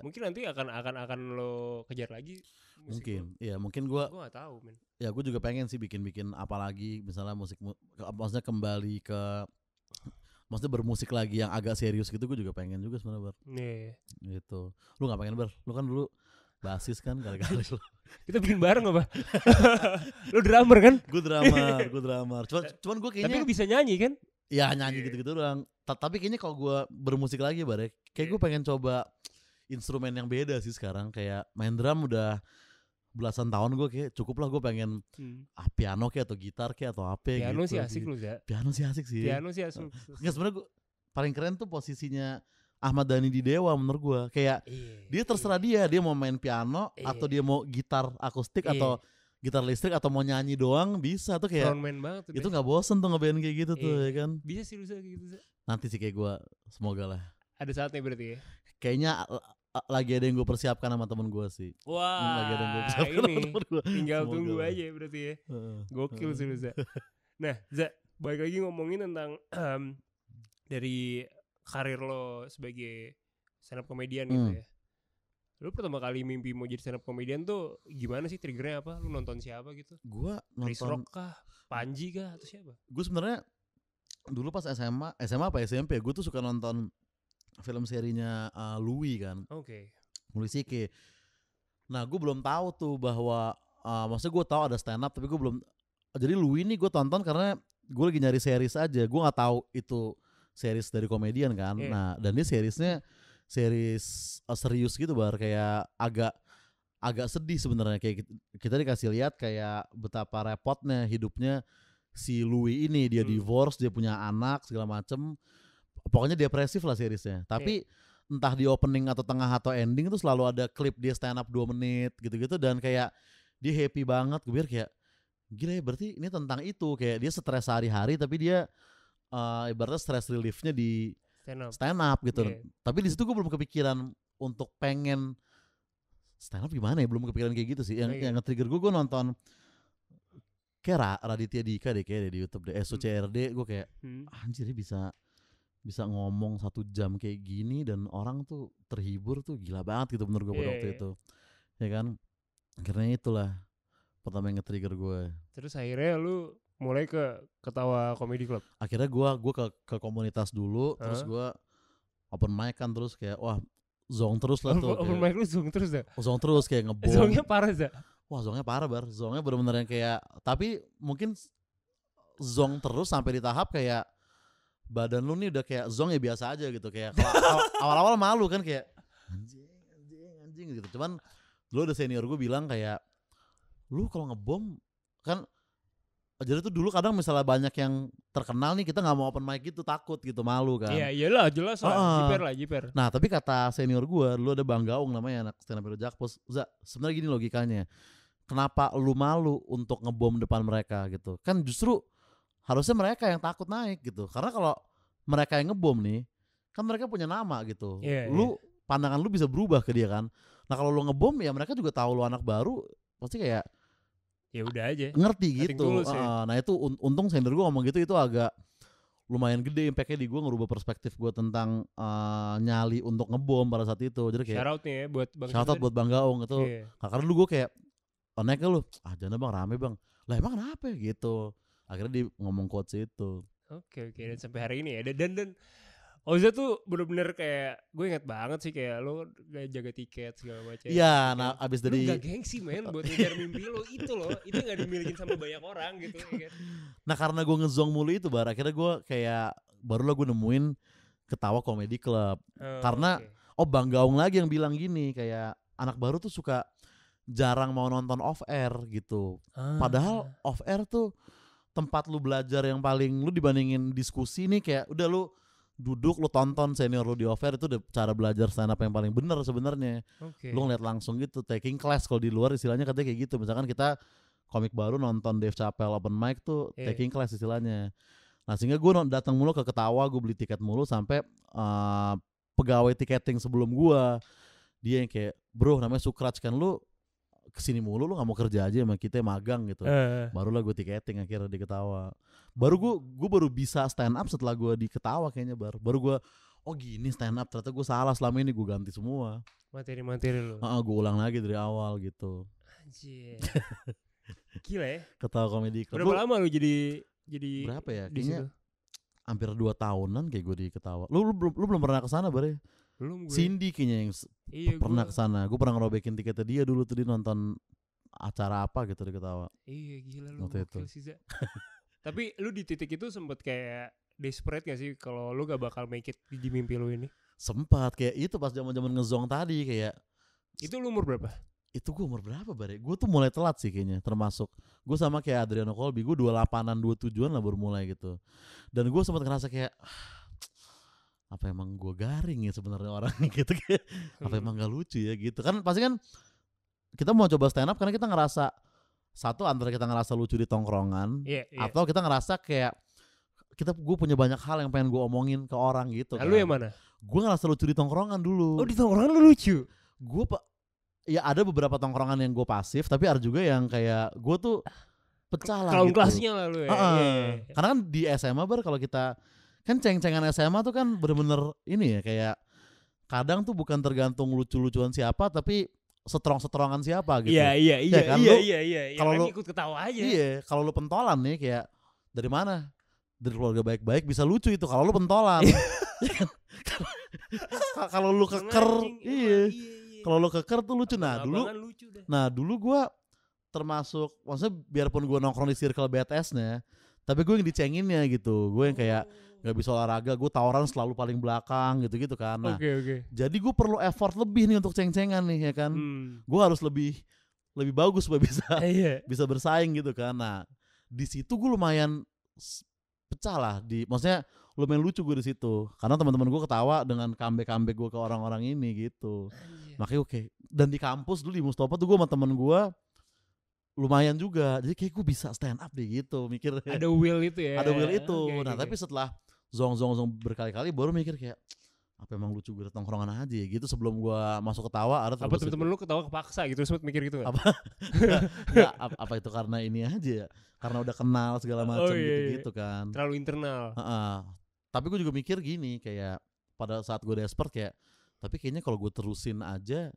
Mungkin nanti akan lo kejar lagi musik Mungkin, lo. iya mungkin gue Gak tahu men. Ya gue juga pengen sih bikin apa lagi, misalnya maksudnya kembali ke, maksudnya bermusik lagi yang agak serius gitu, gue juga pengen juga sebenarnya Bar. Gitu. Lu nggak pengen Bar? Lu kan dulu basis kan kali-kali lu. Kita bikin bareng apa? Lu drummer kan? Gue drummer. Cuman gue kayaknya. Tapi lu bisa nyanyi kan? Ya nyanyi gitu-gitu doang. Tapi kayaknya kalau gue bermusik lagi Bar, kayak gue pengen coba instrumen yang beda sih sekarang. Kayak main drum udah belasan tahun gue, kayak cukup lah gue pengen piano kayak atau gitar kayak atau apa gitu. Piano sih asik lu ya. Piano sih asik sih. Nggak, sebenarnya gue paling keren tuh posisinya Ahmad Dhani di Dewa menurut gue. Kayak dia terserah dia mau main piano atau dia mau gitar akustik atau gitar listrik atau mau nyanyi doang bisa tuh, kayak frontman banget tuh. Itu nggak bosen tuh ngeband kayak gitu tuh ya kan. Bisa sih lu kayak gitu. Nanti sih kayak gue, semoga lah. Ada saatnya berarti ya. Kayaknya lagi ada yang gue persiapkan sama temen gue sih. Wah, lagi ada yang gue persiapkan ini sama temen gue. tinggal Semoga tunggu lah. aja berarti ya. Gokil sih lu Za. Nah Za, balik lagi ngomongin tentang dari karir lo sebagai stand up comedian gitu ya. Lu pertama kali mimpi mau jadi stand up comedian tuh gimana sih, triggernya apa? Lu nonton siapa gitu? Gue Chris nonton. Rock kah? Panji kah? Atau siapa? Gue sebenarnya dulu pas SMA apa SMP, gue tuh suka nonton film serinya Louis kan. Louis C.K. Nah gue belum tahu tuh bahwa maksudnya gue tahu ada stand up, tapi gue belum. Jadi Louis ini gue tonton karena gue lagi nyari series aja. Gue nggak tahu itu series dari komedian kan. Nah dan dia series serius gitu Bar, kayak agak sedih sebenarnya. Kayak kita dikasih lihat kayak betapa repotnya hidupnya si Louis ini. Dia divorce, dia punya anak segala macem. Pokoknya depresif lah seriesnya. Tapi entah di opening atau tengah atau ending itu selalu ada klip dia stand up 2 menit gitu-gitu, dan kayak dia happy banget. Gue biar kayak gila ya, berarti ini tentang itu. Kayak dia stres sehari-hari tapi dia ibaratnya stress reliefnya di stand up gitu. Tapi di situ gue belum kepikiran untuk pengen stand up gimana ya, belum kepikiran kayak gitu sih. Yang nge-trigger gue nonton kayak Raditya Dika deh kayak di YouTube deh, SUCRD. Gue kayak anjir bisa ngomong 1 jam kayak gini dan orang tuh terhibur tuh, gila banget gitu menurut gue pada waktu itu. Ya kan, akhirnya itulah pertama yang nge-trigger gue. Terus akhirnya lu mulai ke Ketawa Comedy Club. Akhirnya gue ke komunitas dulu, terus gue open mic kan, terus kayak wah zong terus lah tuh. Open mic lu zong terus dah? Zong terus kayak ngebom. Zongnya parah Za? Wah zongnya parah Bar, zongnya bener-bener yang kayak, tapi mungkin zong terus sampai di tahap kayak badan lu nih udah kayak zong ya biasa aja gitu. Kayak awal-awal malu kan, kayak anjing gitu. Cuman dulu ada senior gue bilang kayak, lu kalau ngebom kan, jadi tuh dulu kadang misalnya banyak yang terkenal nih, kita nggak mau open mic gitu, takut gitu, malu kan. Iya iyalah jelas lah, jiper. Nah tapi kata senior gue dulu, ada Bang Gaung namanya, anak stand up Jakpus. Sebenarnya gini logikanya, kenapa lu malu untuk ngebom depan mereka gitu? Kan justru harusnya mereka yang takut naik gitu. Karena kalau mereka yang ngebom nih, kan mereka punya nama gitu. Pandangan lu bisa berubah ke dia kan. Nah kalau lu ngebom ya mereka juga tahu lu anak baru, pasti kayak ya udah aja ngerti gitu. Nah itu untung senior gue ngomong gitu, itu agak lumayan gede impactnya di gue, ngerubah perspektif gue tentang nyali untuk ngebom pada saat itu. Jadi kayak shout out nih ya buat Bang. Shout out buat Bang Gaung itu. Karena dulu gue kayak naik lu, jangan Bang, rame Bang. Lah emang kenapa gitu? Akhirnya dia ngomong quotes itu. Oke, dan sampai hari ini ya. Dan Oza tuh bener-bener kayak, gue inget banget sih kayak lo jaga tiket segala macam. Iya, nah abis dari lu gak gengsi men buat ngejar mimpi lo itu loh. Itu gak dimilikin sama banyak orang gitu ya kan. Nah karena gue ngezong mulu itu Bar, akhirnya gue kayak barulah gue nemuin Ketawa Comedy Club. Karena Bang Gaung lagi yang bilang gini, kayak anak baru tuh suka jarang mau nonton off air gitu. Padahal off air tuh tempat lu belajar yang paling, lu dibandingin diskusi nih, kayak udah lu duduk, lu tonton senior lu di off air, itu udah cara belajar stand up yang paling bener sebenarnya. Lu ngeliat langsung gitu, taking class kalau di luar istilahnya katanya kayak gitu. Misalkan kita komik baru nonton Dave Chappelle open mic tuh taking class istilahnya. Nah sehingga gue datang mulu ke Ketawa, gue beli tiket mulu sampai pegawai tiketing sebelum gue, dia yang kayak, bro namanya Sukraj kan, lu kesini mulu, lu nggak mau kerja aja sama kita magang gitu. Barulah gue tiketing akhirnya di Ketawa. Baru gue baru bisa stand up setelah gue di Ketawa kayaknya. Baru gue oh gini stand up, ternyata gue salah selama ini, gue ganti semua materi-materi lu. Gue ulang lagi dari awal gitu. Anjir. Gila ya. Ketawa Comedy Club. Berapa lama lu jadi berapa ya? Di Kayaknya situ? hampir 2 tahunan kayak gue di Ketawa. Lu belum pernah kesana Bar ya? Belum gue. Cindy kayaknya yang pernah kesana. Gue pernah ngerobekin tiketnya dia dulu tuh, dia nonton acara apa gitu di Ketawa. Iya gila lu waktu itu. sih, Tapi lu di titik itu sempet kayak desperate gak sih kalau lu gak bakal make it di mimpi lu ini? Sempat kayak itu pas zaman-zaman ngezong tadi kayak. Itu lu umur berapa? Itu gue umur berapa Bare? Gue tuh mulai telat sih kayaknya, termasuk gue sama kayak Adriano Colby, gue 28-an 27-an lah baru mulai gitu. Dan gue sempat ngerasa kayak apa emang gue garing ya sebenarnya orangnya gitu, kayak apa emang gak lucu ya gitu kan. Pasti kan kita mau coba stand up karena kita ngerasa satu, antara kita ngerasa lucu di tongkrongan, atau kita ngerasa kayak gue punya banyak hal yang pengen gue omongin ke orang gitu. Lu yang mana? Gue ngerasa lucu di tongkrongan dulu. Oh, di tongkrongan lu lucu? Gue ya ada beberapa tongkrongan yang gue pasif, tapi ada juga yang kayak gue tuh pecah lah gitu. Kelasnya lah lu ya. Karena kan di SMA kalau kita kan ceng-cengan SMA tuh kan bener-bener ini ya, kayak kadang tuh bukan tergantung lucu-lucuan siapa, tapi seterong-seterongan siapa gitu. Iya. Kan? Iya. Kalau lu ikut ketawa aja. Iya, kalau lu pentolan nih kayak dari mana? Dari keluarga baik-baik bisa lucu itu kalau lu pentolan. Kalau lu keker, iya. Kalau lu keker tuh lucu. Nah dulu gue termasuk, maksudnya biarpun gue nongkrong di circle BTS-nya, tapi gue yang dicenginnya gitu. Gue yang kayak gak bisa olahraga, gue tawaran selalu paling belakang gitu-gitu kan. Nah, jadi gue perlu effort lebih nih untuk ceng-cengan nih ya kan. Gue harus lebih bagus supaya bisa bersaing gitu kan. Nah, di situ gue lumayan pecah lah, maksudnya lumayan lucu gue di situ. Karena teman-teman gue ketawa dengan comeback gue ke orang-orang ini gitu. Makanya oke. Dan di kampus dulu di Mustafa tuh gue sama temen gue lumayan juga, jadi kayak gue bisa stand up deh gitu mikir. Ada will itu ya. Ada will itu. Tapi setelah zong berkali-kali baru mikir kayak apa emang lucu gue tongkrongan aja ya gitu. Sebelum gue masuk Ketawa ada apa temen-temen lu ketawa kepaksa gitu, sempet mikir gitu gak? Apa itu karena ini aja ya, karena udah kenal segala macam gitu kan, terlalu internal. Tapi gue juga mikir gini, kayak pada saat gue desperate kayak, tapi kayaknya kalau gue terusin aja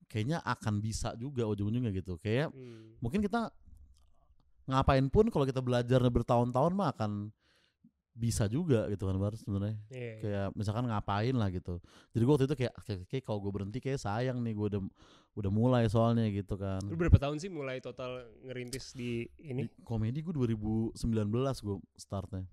kayaknya akan bisa juga ujung-ujungnya gitu. Kayak mungkin kita ngapain pun kalau kita belajar bertahun-tahun mah akan bisa juga gitu kan Bar sebenarnya. Kayak misalkan ngapain lah gitu. Jadi gue waktu itu kayak kalau gue berhenti kayak sayang nih, gue udah mulai soalnya gitu kan. Lu berapa tahun sih mulai total ngerintis di ini? Di komedi gue 2019 gue startnya.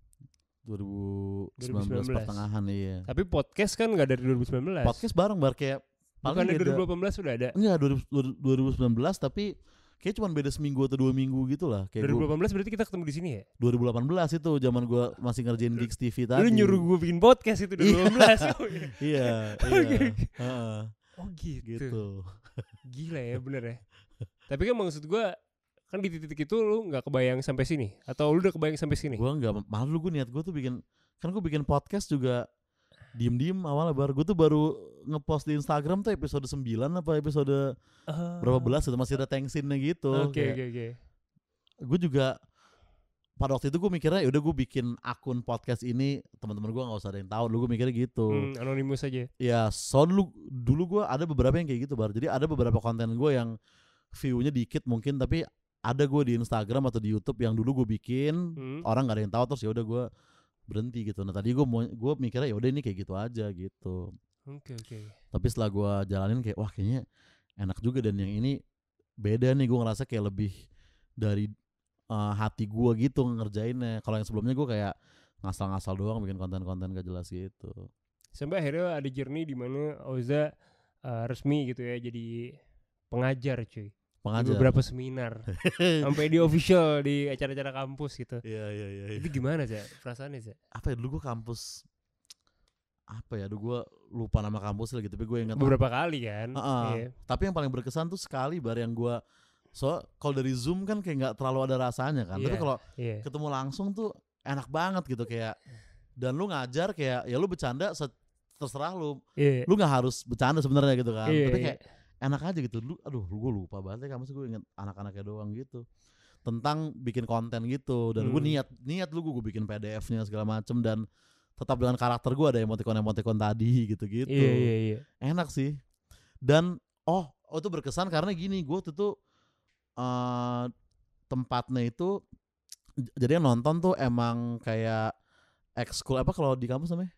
2019 pertengahan iya. Tapi podcast kan gak dari 2019. Podcast bareng Bar, kayak paling dari 2018 sudah ada. Enggak, 2019 tapi kayak cuma beda seminggu atau 2 minggu gitu lah. Kayak 2018 berarti kita ketemu di sini ya? 2018 itu zaman gue masih ngerjain Gigs TV tadi. Lu nyuruh gue bikin podcast itu 2018. Iya. Oh gitu. Gila ya, bener ya. Tapi kan maksud gue, kan di titik itu lu gak kebayang sampai sini? Atau lu udah kebayang sampai sini? Gue gak, malu gue niat gue tuh bikin, kan gue bikin podcast juga diem-diem awalnya gue tuh baru ngepost di Instagram tuh episode 9 apa episode berapa belas gitu, masih ada thanksinnya gitu. Oke. Gue juga pada waktu itu gue mikirnya udah gue bikin akun podcast ini, teman-teman gue nggak usah ada yang tahu. Dulu gue mikirnya gitu. Anonimus aja. Ya, so dulu gue ada beberapa yang kayak gitu Bar. Jadi ada beberapa konten gue yang view-nya dikit mungkin, tapi ada gue di Instagram atau di YouTube yang dulu gue bikin, orang nggak ada yang tahu, terus ya udah gue berhenti gitu. Nah tadi gue mikirnya ya udah ini kayak gitu aja gitu. Oke. Tapi setelah gue jalanin kayak wah kayaknya enak juga, dan yang ini beda nih, gue ngerasa kayak lebih dari hati gue gitu ngerjainnya. Kalau yang sebelumnya gue kayak ngasal-ngasal doang bikin konten-konten gak jelas gitu. Sampai akhirnya ada journey di mana Oza resmi gitu ya jadi pengajar cuy. Di beberapa seminar. Sampai di official di acara-acara kampus gitu. Iya. Itu gimana sih perasaannya sih? Apa ya dulu gue kampus apa ya, gue lupa nama kampus lagi, tapi gue ingat beberapa kali kan. Tapi yang paling berkesan tuh sekali Bar yang gue, kalau dari Zoom kan kayak nggak terlalu ada rasanya kan. Tapi kalau ketemu langsung tuh enak banget gitu kayak. Dan lu ngajar kayak ya lu bercanda terserah lu. Lu nggak harus bercanda sebenarnya gitu kan. Tapi kayak enak aja gitu. Gue lupa banget ya, kampus gue inget anak-anaknya doang gitu. Tentang bikin konten gitu, dan gue niat gue bikin PDF-nya segala macem, dan tetap dengan karakter gue, ada emoticon tadi gitu-gitu. Iya. Enak sih. Dan itu berkesan karena gini, gue tuh tempatnya itu, jadi yang nonton tuh emang kayak ekskul apa kalau di kampus namanya?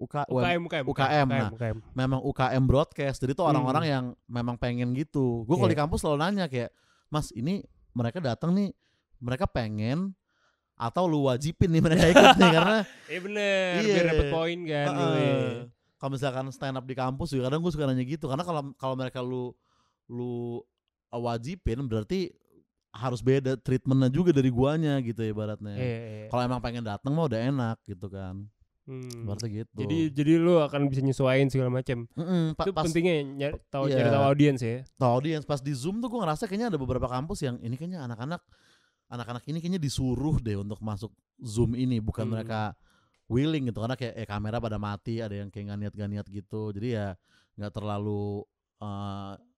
UKM. Nah, memang UKM broadcast. Jadi tuh orang-orang yang memang pengen gitu. Gue kalau di kampus selalu nanya kayak, Mas, ini mereka datang nih, mereka pengen atau lu wajibin nih mereka ikut nih, karena bener, biar dapet poin kan. Kalau misalkan stand up di kampus juga kadang gue suka nanya gitu, karena kalau mereka lu wajibin berarti harus beda treatmentnya juga dari guanya gitu ibaratnya. Kalau emang pengen datang mah udah enak gitu kan. Berarti gitu. Jadi lu akan bisa nyesuaiin segala macam. Itu pentingnya nyari tahu audiens ya. Tahu audiens. Pas di Zoom tuh gue ngerasa kayaknya ada beberapa kampus yang ini kayaknya anak-anak ini kayaknya disuruh deh untuk masuk Zoom ini, bukan mereka willing gitu, karena kayak kamera pada mati, ada yang kayak gak niat gitu. Jadi ya nggak terlalu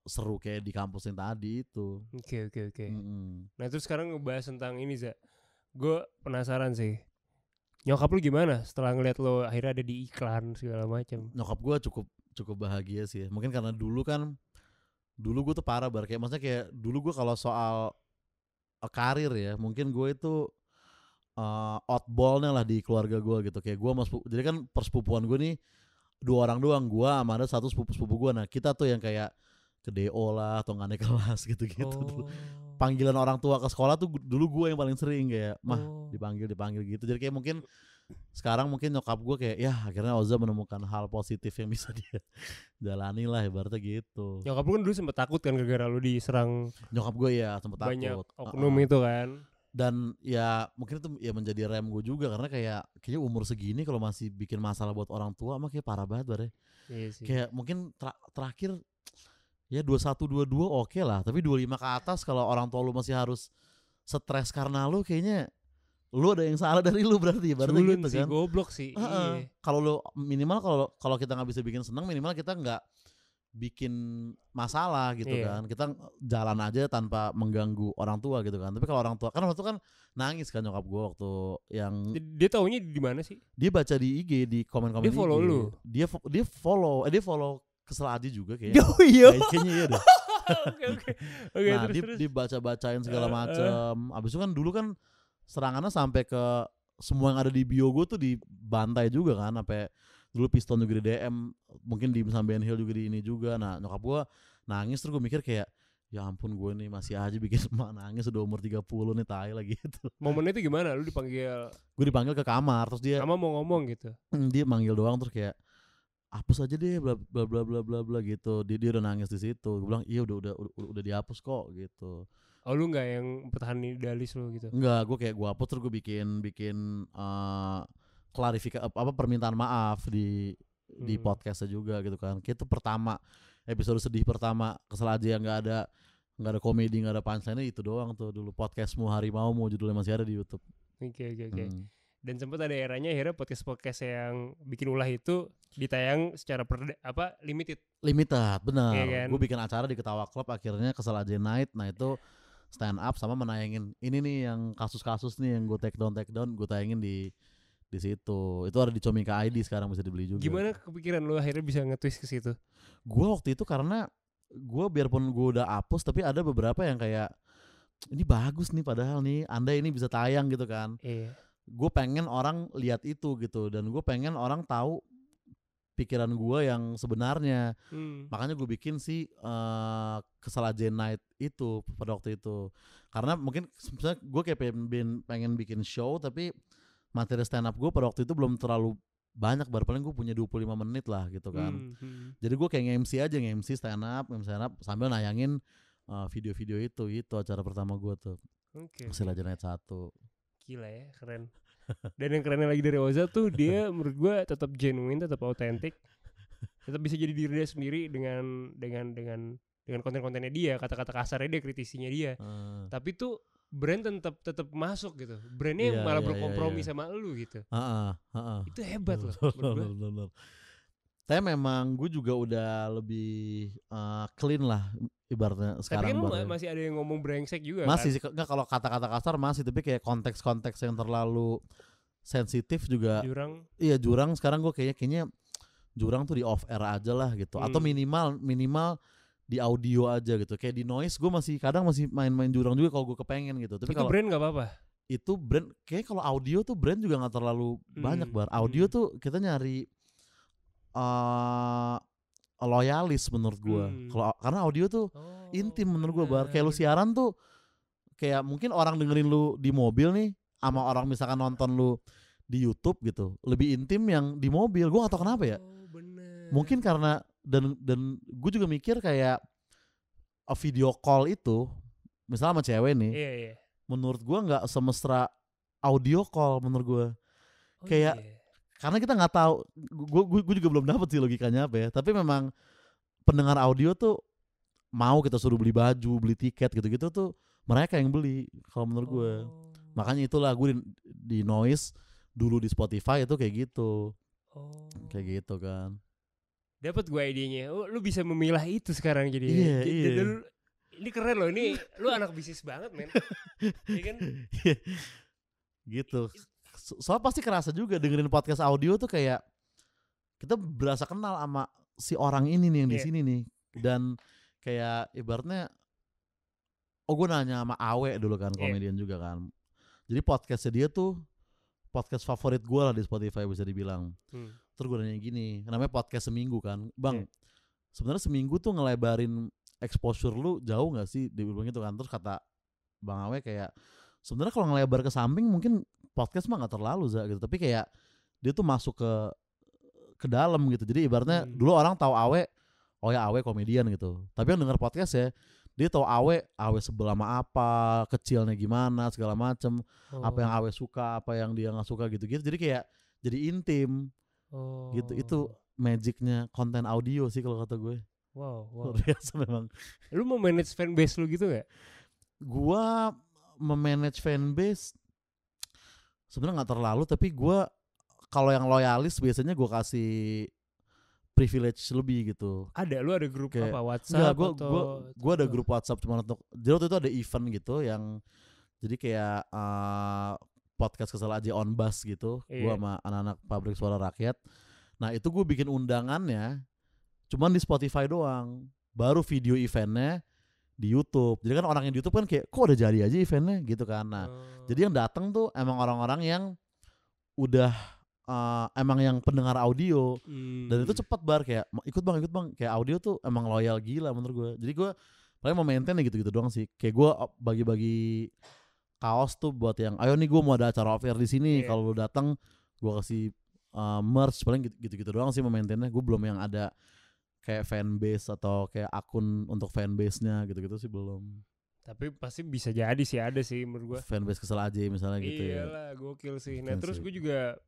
seru kayak di kampus yang tadi itu. Oke. Nah terus sekarang ngebahas tentang ini, Za. Gue penasaran sih, nyokap lu gimana setelah ngeliat lo akhirnya ada di iklan segala macam? Nyokap gue cukup bahagia sih. Mungkin karena dulu gue tuh parah kayak maksudnya kayak dulu gue kalau soal karir ya, mungkin gue itu oddballnya lah di keluarga gue gitu. Kayak gue jadi kan persepupuan gue nih 2 orang doang, gue sama ada 1 sepupu gue. Nah kita tuh yang kayak ke DO lah atau nggak naik kelas gitu dulu. Panggilan orang tua ke sekolah tuh dulu gue yang paling sering kayak mah dipanggil gitu. Jadi kayak mungkin sekarang nyokap gue kayak ya akhirnya Oza menemukan hal positif yang bisa dia jalani lah ibaratnya gitu. Nyokap lu kan dulu sempet takut kan gara-gara lu diserang. Nyokap gue ya sempet takut. Banyak oknum itu kan. Dan ya mungkin itu ya menjadi rem gue juga, karena kayaknya umur segini kalau masih bikin masalah buat orang tua mah kayak parah banget bare. Iya sih. Kayak mungkin terakhir ya 21 22 oke lah, tapi 25 ke atas kalau orang tua lu masih harus stres karena lu, kayaknya lu ada yang salah dari lu berarti gitu sih, kan. Goblok sih. Iya. Kalau lu minimal kalau kita nggak bisa bikin senang, minimal kita nggak bikin masalah gitu kan. Kita jalan aja tanpa mengganggu orang tua gitu kan. Tapi kalau orang tua kan nangis kan nyokap gue waktu yang dia taunya di mana sih? Dia baca di IG, di komen-komen dia follow IG. Lu. Dia follow Kesel Aji juga kayaknya. Kayaknya iya deh. Oke, nah, terus. dibaca-bacain segala macam. Abis itu kan dulu kan serangannya sampai ke semua yang ada di bio gue tuh dibantai juga kan, sampai dulu Piston juga di DM, mungkin di Ben Hill juga di ini juga. Nah nyokap gue nangis, terus gue mikir kayak ya ampun, gue nih masih aja bikin emak nangis udah umur 30 nih, tai lagi gitu. Momennya itu gimana? Lu dipanggil? Gue dipanggil ke kamar, terus dia mau ngomong gitu. Dia manggil doang, terus kayak hapus aja deh bla bla bla bla bla bla gitu. Dia udah nangis di situ. Gue bilang iya udah dihapus kok gitu. Oh lu nggak yang pertahanan idealis lu gitu? Enggak, gue kayak gue hapus, terus gue bikin klarifikasi apa permintaan maaf di podcastnya juga gitu kan. Kayak itu episode sedih pertama Kesel Aja yang nggak ada komedi, nggak ada punchline, itu doang tuh dulu. Podcastmu Harimaumu judulnya masih ada di YouTube. Oke. Dan sempat ada eranya akhirnya podcast yang bikin ulah itu ditayang secara limited, benar. Iya kan? Gue bikin acara di Ketawa Club akhirnya, Kesel Aja Night. Nah itu stand up sama menayangin ini nih yang kasus-kasus nih yang gue take down gue tayangin di situ. Itu ada di Comika ID, sekarang bisa dibeli juga. Gimana kepikiran lu akhirnya bisa nge-twist ke situ? Gue waktu itu karena gue biarpun gue udah hapus, tapi ada beberapa yang kayak ini bagus nih, padahal nih andai ini bisa tayang gitu kan. Iya. Gue pengen orang lihat itu gitu, dan gue pengen orang tahu pikiran gue yang sebenarnya. Makanya gue bikin Kesel Aja Night itu pada waktu itu. Karena mungkin sebenarnya gue kayak pengen bikin show, tapi materi stand up gue pada waktu itu belum terlalu banyak, paling gue punya 25 menit lah gitu kan. Jadi gue kayak nge-MC stand up sambil nayangin video-video itu acara pertama gue tuh. Kesel Aja Night 1. Gila ya, keren. Dan yang kerennya lagi dari Oza tuh, dia menurut gue tetap genuine, tetap autentik, tetap bisa jadi diri dia sendiri dengan konten-kontennya dia, kata-kata kasarnya dia, kritisinya dia. Tapi tuh brand tetap masuk gitu. Brandnya malah berkompromi sama lu gitu. Itu hebat loh. Bener. Tapi memang gue juga udah lebih clean lah ibaratnya sekarang. Tapi kan masih ada yang ngomong brengsek juga masih kan? Masih, nggak kalau kata-kata kasar masih, tapi kayak konteks-konteks yang terlalu sensitif juga. Jurang. Iya jurang sekarang gue kayaknya jurang tuh di off air aja lah gitu. Atau minimal di audio aja gitu. Kayak di noise gue kadang masih main-main jurang juga kalau gue kepengen gitu. Tapi kalau brand nggak apa-apa. Itu brand kayak kalau audio tuh brand juga nggak terlalu banyak bar. Audio tuh kita nyari loyalis menurut gue. Karena audio tuh intim menurut gue bar. Kayak lu siaran tuh kayak mungkin orang dengerin lu di mobil nih sama orang misalkan nonton lu di YouTube gitu. Lebih intim yang di mobil. Gue gak tau kenapa ya. Mungkin karena dan gue juga mikir kayak video call itu misalnya sama cewek nih. Iya. Menurut gue nggak semesra audio call menurut gue. Kayak karena kita nggak tahu, gue juga belum dapet sih logikanya apa ya. Tapi memang pendengar audio tuh mau kita suruh beli baju, beli tiket gitu-gitu tuh mereka yang beli kalau menurut gue. Makanya itulah gue di noise dulu di Spotify itu kayak gitu. Kayak gitu kan. Dapat gue idenya. Lu bisa memilah itu sekarang jadi. Iya. Ini keren loh, ini lu anak bisnis banget men. Iya kan? Gitu. Soalnya pasti kerasa juga dengerin podcast audio tuh kayak kita berasa kenal sama si orang ini nih yang di sini nih. Dan kayak ibaratnya gue nanya sama Awe dulu kan, komedian juga kan. Jadi podcastnya dia tuh podcast favorit gue lah di Spotify bisa dibilang. Terus gue nanya gini, namanya podcast seminggu kan. Bang, sebenarnya seminggu tuh ngelebarin exposure lu jauh gak sih? Dia bilang gitu kan. Terus kata Bang Awe kayak sebenarnya kalau ngelebar ke samping mungkin podcast mah gak terlalu gitu. Tapi kayak dia tuh masuk ke dalam gitu. Jadi ibaratnya dulu orang tahu Awe, oh ya Awe komedian gitu. Tapi yang denger podcast ya, dia tahu Awe sebelah sama apa, kecilnya gimana, segala macem, apa yang Awe suka, apa yang dia nggak suka gitu-gitu. Jadi kayak jadi intim, gitu. Itu magicnya konten audio sih kalau kata gue. Wow. Luar biasa memang. Lu mau manage fanbase lu gitu nggak? Gua memanage fanbase sebenarnya nggak terlalu, tapi gue kalau yang loyalis biasanya gue kasih privilege lebih gitu. Lu ada grup kayak, apa WhatsApp? Gue ada grup WhatsApp cuma untuk jadi waktu itu ada event gitu yang jadi kayak podcast Kesel Aja on Bass gitu. Gue sama anak-anak Pabrik Suara Rakyat. Nah itu gue bikin undangannya cuman di Spotify doang. Baru video eventnya di YouTube. Jadi kan orang yang di YouTube kan kayak kok udah jadi aja eventnya gitu kan. Nah jadi yang datang tuh emang orang-orang yang udah emang yang pendengar audio. Dan itu cepet bar kayak ikut bang kayak audio tuh emang loyal gila menurut gue. Jadi gue paling mau maintain gitu-gitu doang sih. Kayak gue bagi-bagi kaos tuh buat yang ayo nih gue mau ada acara off air di sini. Kalau lu datang gue kasih merch, paling gitu-gitu doang sih mau maintainnya. Gue belum yang ada kayak fanbase atau kayak akun untuk fanbase-nya gitu-gitu sih belum. Tapi pasti bisa jadi sih ada sih menurut gue. Fanbase Kesel Aja misalnya gitu ya. Iyalah gokil sih. Nah terus gue juga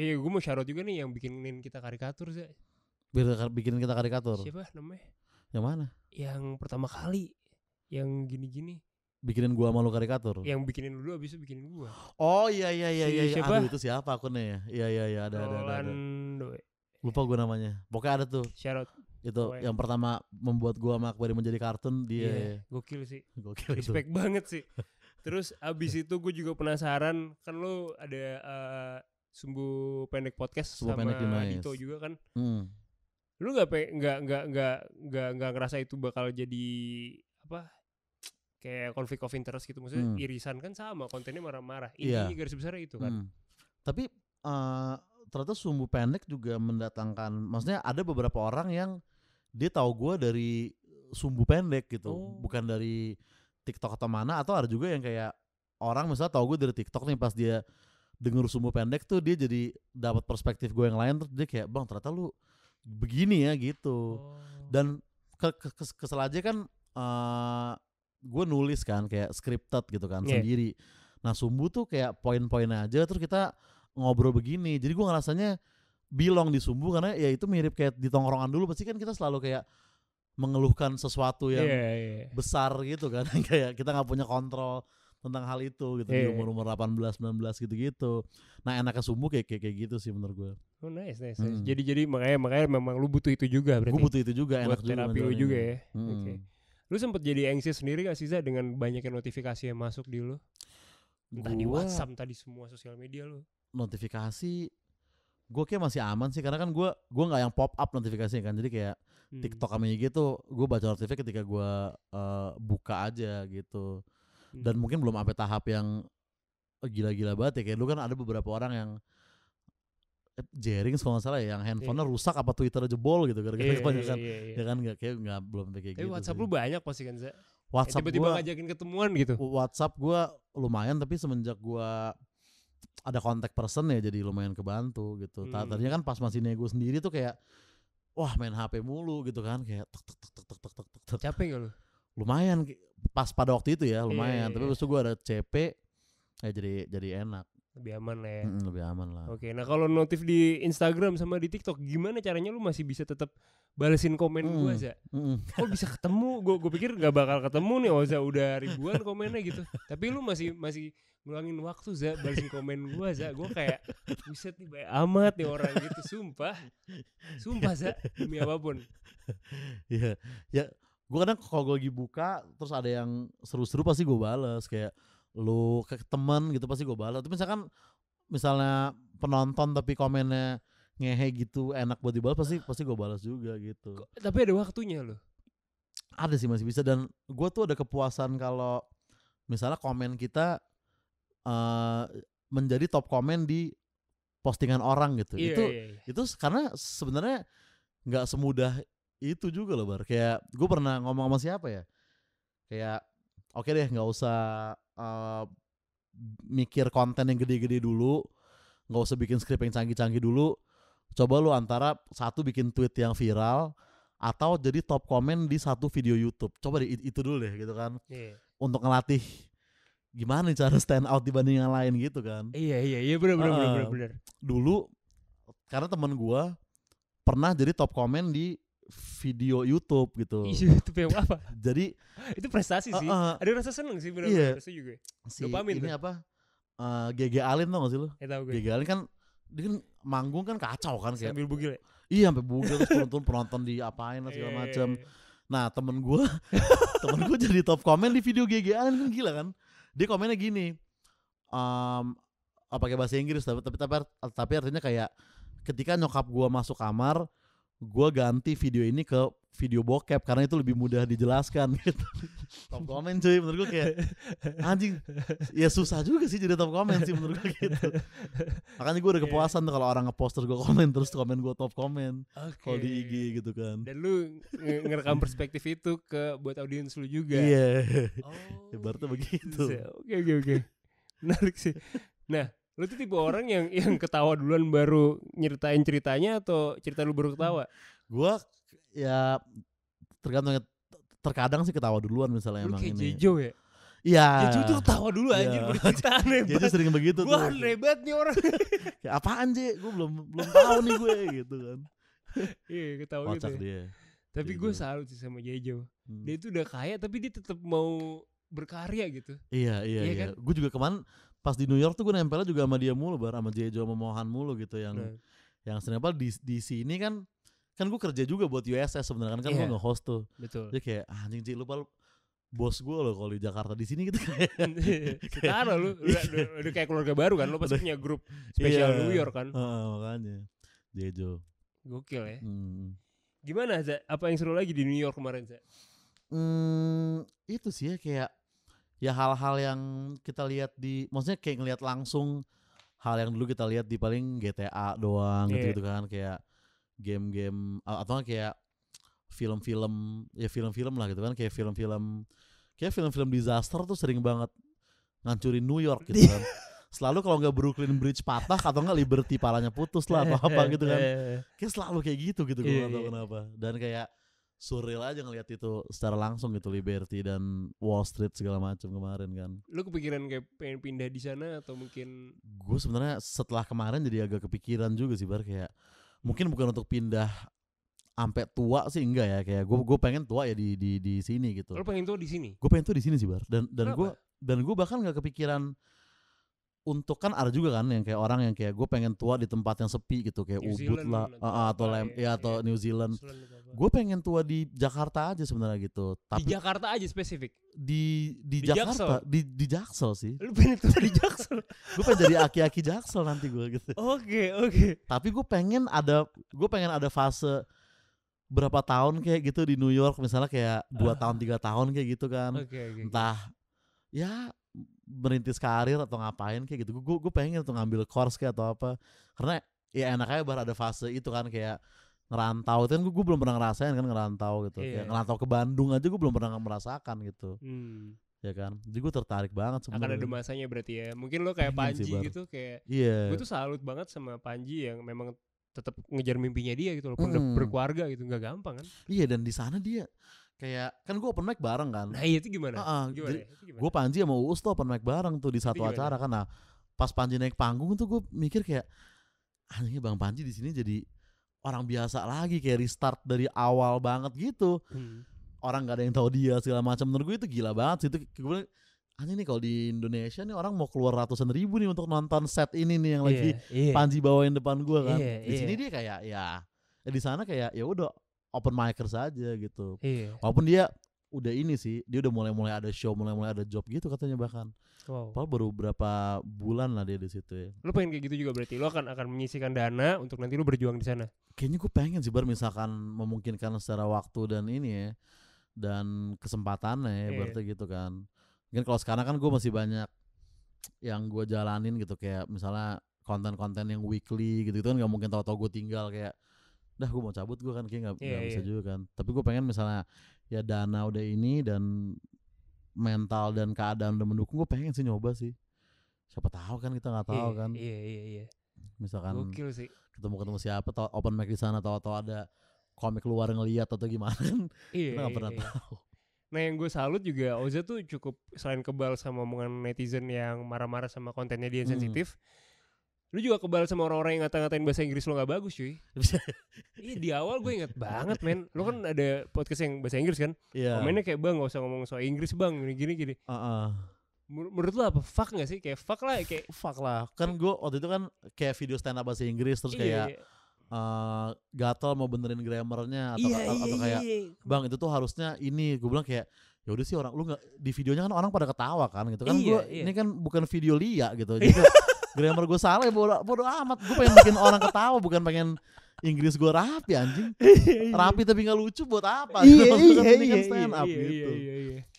gue mau shout juga nih yang bikinin kita karikatur sih. Bikinin kita karikatur? Siapa namanya? Yang mana? Yang pertama kali yang gini-gini. Bikinin gua malu karikatur? Yang bikinin lu abis itu bikinin gua. Oh iya. Siapa? Aduh itu siapa akunnya ya? Iya ada. Lupa gua namanya. Pokoknya ada tuh. Shout out. Itu yang pertama membuat gua sama Akbar menjadi kartun dia. Gokil sih. Gokil. Respect banget sih. Terus abis itu gue juga penasaran kan lu ada Sumbu Pendek Podcast Sumbu sama Pendek Dito juga kan. Lu nggak ngerasa itu bakal jadi apa? Kayak konflik of interest gitu, maksudnya irisan kan sama kontennya marah-marah. Ini garis besar itu kan. Tapi ternyata Sumbu Pendek juga mendatangkan, maksudnya ada beberapa orang yang dia tahu gue dari Sumbu Pendek gitu, bukan dari TikTok atau mana. Atau ada juga yang kayak orang misalnya tahu gue dari TikTok nih, pas dia denger Sumbu Pendek tuh dia jadi dapat perspektif gue yang lain, terus dia kayak bang ternyata lu begini ya gitu. Dan kesel aja kan gue nulis kan kayak scripted gitu kan sendiri. Nah Sumbu tuh kayak poin-poin aja terus kita ngobrol begini. Jadi gue ngerasanya belong di Sumbu karena ya itu mirip kayak di tongkrongan dulu. Pasti kan kita selalu kayak mengeluhkan sesuatu yang besar gitu kan. Kayak kita gak punya kontrol tentang hal itu gitu di umur 18 19 gitu-gitu. Nah, enaknya Sumbu kayak gitu sih menurut gue. Oh nice. Jadi makanya memang lu butuh itu juga berarti. Gue butuh itu juga, enak juga terapi lu juga ya. Oke. Lu sempet jadi anxious sendiri gak sih Za dengan banyaknya notifikasi yang masuk di lu? Entah di WhatsApp, entah di semua sosial media lu. Notifikasi gue kayak masih aman sih, karena kan gue nggak yang pop up notifikasinya kan, jadi kayak TikTok sama IG tuh gue baca notifikasi ketika gue buka aja gitu. Dan mungkin belum sampai tahap yang gila-gila banget ya, kayak lu kan ada beberapa orang yang jaring kalau nggak salah ya, yang handphonenya rusak apa Twitter jebol gitu gara-gara kebanyakan. Ya kan nggak belum kayak gitu. Tapi WhatsApp lu banyak pasti kan Za? WhatsApp tiba-tiba ngajakin ketemuan gitu. WhatsApp gue lumayan, tapi semenjak gue ada contact person ya jadi lumayan kebantu gitu. Tadinya kan pas masih nego sendiri tuh kayak wah main HP mulu gitu kan, kayak tek. Capek gak lu? Lumayan pas pada waktu itu ya lumayan, tapi habis itu gue ada CP ya jadi enak. Lebih aman lah ya. Lebih aman lah. Oke, nah kalau notif di Instagram sama di TikTok gimana caranya lu masih bisa tetap balesin komen gua Za? Kok bisa ketemu? Gue pikir gak bakal ketemu nih Oza, udah ribuan komennya gitu. Tapi lu masih ngeluangin waktu Za balesin komen gua Za. Gue kayak buset nih baik amat nih orang gitu, sumpah Za, demi apapun. Iya, ya gue kadang kalau gue lagi buka terus ada yang seru-seru pasti gue balas, kayak lu ke teman gitu pasti gue balas. Tapi misalnya penonton tapi komennya ngehe gitu enak buat dibalas, pasti gue balas juga gitu. Tapi ada waktunya loh. Ada sih, masih bisa. Dan gue tuh ada kepuasan kalau misalnya komen kita menjadi top komen di postingan orang gitu. Itu karena sebenarnya nggak semudah itu juga loh Bar. Kayak gue pernah ngomong sama siapa ya, kayak oke deh nggak usah mikir konten yang gede-gede dulu, nggak usah bikin skrip yang canggih-canggih dulu. Coba lu antara satu bikin tweet yang viral atau jadi top komen di satu video YouTube. Coba deh itu dulu deh gitu kan. Untuk ngelatih gimana cara stand out dibanding yang lain gitu kan. Iya benar. Dulu karena temen gue pernah jadi top komen di video YouTube gitu. YouTube yang apa? Jadi itu prestasi sih. Ada rasa seneng sih benar-benar juga. Dopamin ini tuh. Apa? GG Alin tau gak sih lu? Tahu gue. GG Alin kan dia kan manggung kan kacau kan kayak. Sambil bugil ya? Iya sampai bugil terus turun penonton diapain lah segala macam. Nah temen gue jadi top komen di video GG Alin kan, gila kan? Dia komennya gini, pakai bahasa Inggris tapi artinya kayak ketika nyokap gue masuk kamar, gue ganti video ini ke video bokep karena itu lebih mudah dijelaskan gitu. Top komen cuy, menurut gue kayak anjing, ya susah juga sih jadi top komen sih menurut gue gitu. Makanya gue ada kepuasan tuh kalau orang ngepost terus gue komen, terus komen gue top komen kalau di IG gitu kan. Dan lu ngerekam perspektif itu buat audiens lu juga. Iya. Ibaratnya begitu. Oke. Menarik sih. Nah, lu tuh tipe orang yang ketawa duluan baru nyeritain ceritanya atau cerita lu baru ketawa? Gua ya terkadang sih ketawa duluan misalnya lu emang kayak ini. Jejo ya? Iya. Jejo tuh ketawa dulu anjir baru cerita aneh. Jejo sering begitu tuh. Gua hebat nih orang. Kayak apaan Je? Gue belum tahu nih gue gitu kan. Iya ketawa gitu. Kocak dia. Tapi gue salut sih sama Jejo. Dia itu udah kaya tapi dia tetap mau berkarya gitu. Iya. Kan? Gue juga kemarin pas di New York tuh gue nempelnya juga sama dia mulu, sama Jejo sama Mohan mulu gitu yang sering apa di sini kan gue kerja juga buat USS sebenarnya kan gue nge-host tuh. Betul. Jadi kayak anjing Ji, lu bos gue loh kalau di Jakarta, di sini gitu kayak. Setara lu udah kayak keluarga baru kan, lu pasti punya grup spesial New York kan. Makanya Jejo. Gokil ya. Gimana Za? Apa yang seru lagi di New York kemarin Za? Itu sih ya kayak ya hal-hal yang kita lihat maksudnya kayak ngelihat langsung hal yang dulu kita lihat di paling GTA doang gitu kan, kayak game-game atau kayak film-film lah gitu kan, kayak film-film disaster tuh sering banget ngancurin New York gitu kan. Selalu kalau nggak Brooklyn Bridge patah atau nggak Liberty palanya putus lah atau apa gitu kan, kayak selalu kayak gitu gue nggak tahu kenapa. Dan kayak surreal aja ngelihat itu secara langsung gitu, Liberty dan Wall Street segala macam kemarin kan. Lu kepikiran kayak pengen pindah di sana atau mungkin? Gue sebenarnya setelah kemarin jadi agak kepikiran juga sih Bar, kayak mungkin bukan untuk pindah sampai tua sih enggak ya, kayak gue pengen tua ya di sini gitu. Lo pengen tua di sini? Gue pengen tua di sini sih Bar, dan gue bahkan nggak kepikiran untuk, kan ada juga kan yang kayak orang yang kayak gue pengen tua di tempat yang sepi gitu, kayak Ubud lah atau New Zealand. Gue pengen tua di Jakarta aja sebenarnya gitu. Tapi di Jakarta aja spesifik. Di Jakarta, di Jaksel sih. Lu pengen tua di Jaksel? Gue pengen jadi aki-aki Jaksel nanti gue gitu. Oke. Tapi gue pengen ada fase berapa tahun kayak gitu di New York misalnya, kayak 2 tahun 3 tahun kayak gitu kan. Okay. Entah ya merintis karir atau ngapain kayak gitu. Gue pengen tuh ngambil course kayak atau apa. Karena ya enaknya baru ada fase itu kan, kayak ngerantau itu kan gue belum pernah ngerasain kan, ngerantau gitu. Kayak ngerantau ke Bandung aja gue belum pernah merasakan gitu. Ya kan. Jadi gue tertarik banget sebenarnya. Akan ada masanya berarti ya. Mungkin lo kayak Panji gitu, kayak gue tuh salut banget sama Panji yang memang tetap ngejar mimpinya dia gitu, walaupun udah berkeluarga gitu, nggak gampang kan. Iya, dan di sana dia kayak kan gue open mic bareng kan. Nah itu gimana? Jadi gue Panji sama Uus tuh open mic bareng tuh di satu acara kan. Nah pas Panji naik panggung tuh gue mikir kayak anjingnya Bang Panji di sini jadi orang biasa lagi, kayak restart dari awal banget gitu. Orang nggak ada yang tahu dia segala macam. Menurut gue itu gila banget sih. Itu gue anjing nih kalau di Indonesia nih orang mau keluar ratusan ribu nih untuk nonton set ini nih yang lagi Panji bawain depan gue kan. Di sini dia kayak ya di sana kayak ya udah open micer saja gitu. Walaupun dia udah ini sih, dia udah mulai ada show, mulai ada job gitu katanya bahkan. Padahal baru berapa bulan lah dia di situ ya. Lu pengen kayak gitu juga berarti? Lu akan menyisihkan dana untuk nanti lu berjuang di sana? Kayaknya gue pengen sih misalkan memungkinkan secara waktu dan ini ya, dan kesempatannya ya berarti gitu kan. Mungkin kalau sekarang kan gue masih banyak yang gue jalanin gitu, kayak misalnya konten-konten yang weekly gitu kan, nggak mungkin tahu-tahu gue tinggal kayak dah gue mau cabut, gue kan kayak nggak bisa juga kan. Tapi gue pengen misalnya ya dana udah ini dan mental dan keadaan udah mendukung, gue pengen sih nyoba sih. Siapa tahu kan, kita nggak tahu kan. Iya. Misalkan gokil sih. ketemu siapa, atau open mic di sana, atau ada komik luar ngeliat atau gimana kan. Kita nggak pernah tahu. Nah yang gue salut juga, Oza tuh cukup selain kebal sama omongan netizen yang marah-marah sama kontennya dia yang sensitif, lu juga kebal sama orang-orang yang ngata-ngatain bahasa Inggris lo gak bagus cuy. Iya di awal gue inget banget men, lu kan ada podcast yang bahasa Inggris kan, komennya kayak bang gak usah ngomong soal Inggris bang, gini. Menurut lu apa? Fuck gak sih? Kayak fuck lah. Kan gue waktu itu kan kayak video stand up bahasa Inggris, terus kayak gatel mau benerin grammarnya atau kayak bang itu tuh harusnya ini. Gue bilang kayak ya udah sih, orang lu nggak di videonya kan orang pada ketawa kan gitu kan. Ini kan bukan video Lia gitu. Jadi grammar gue salah ya bodo amat. Gue pengen bikin orang ketawa, bukan pengen Inggris gue rapi anjing. Rapi tapi gak lucu buat apa? Ini kan stand up gitu.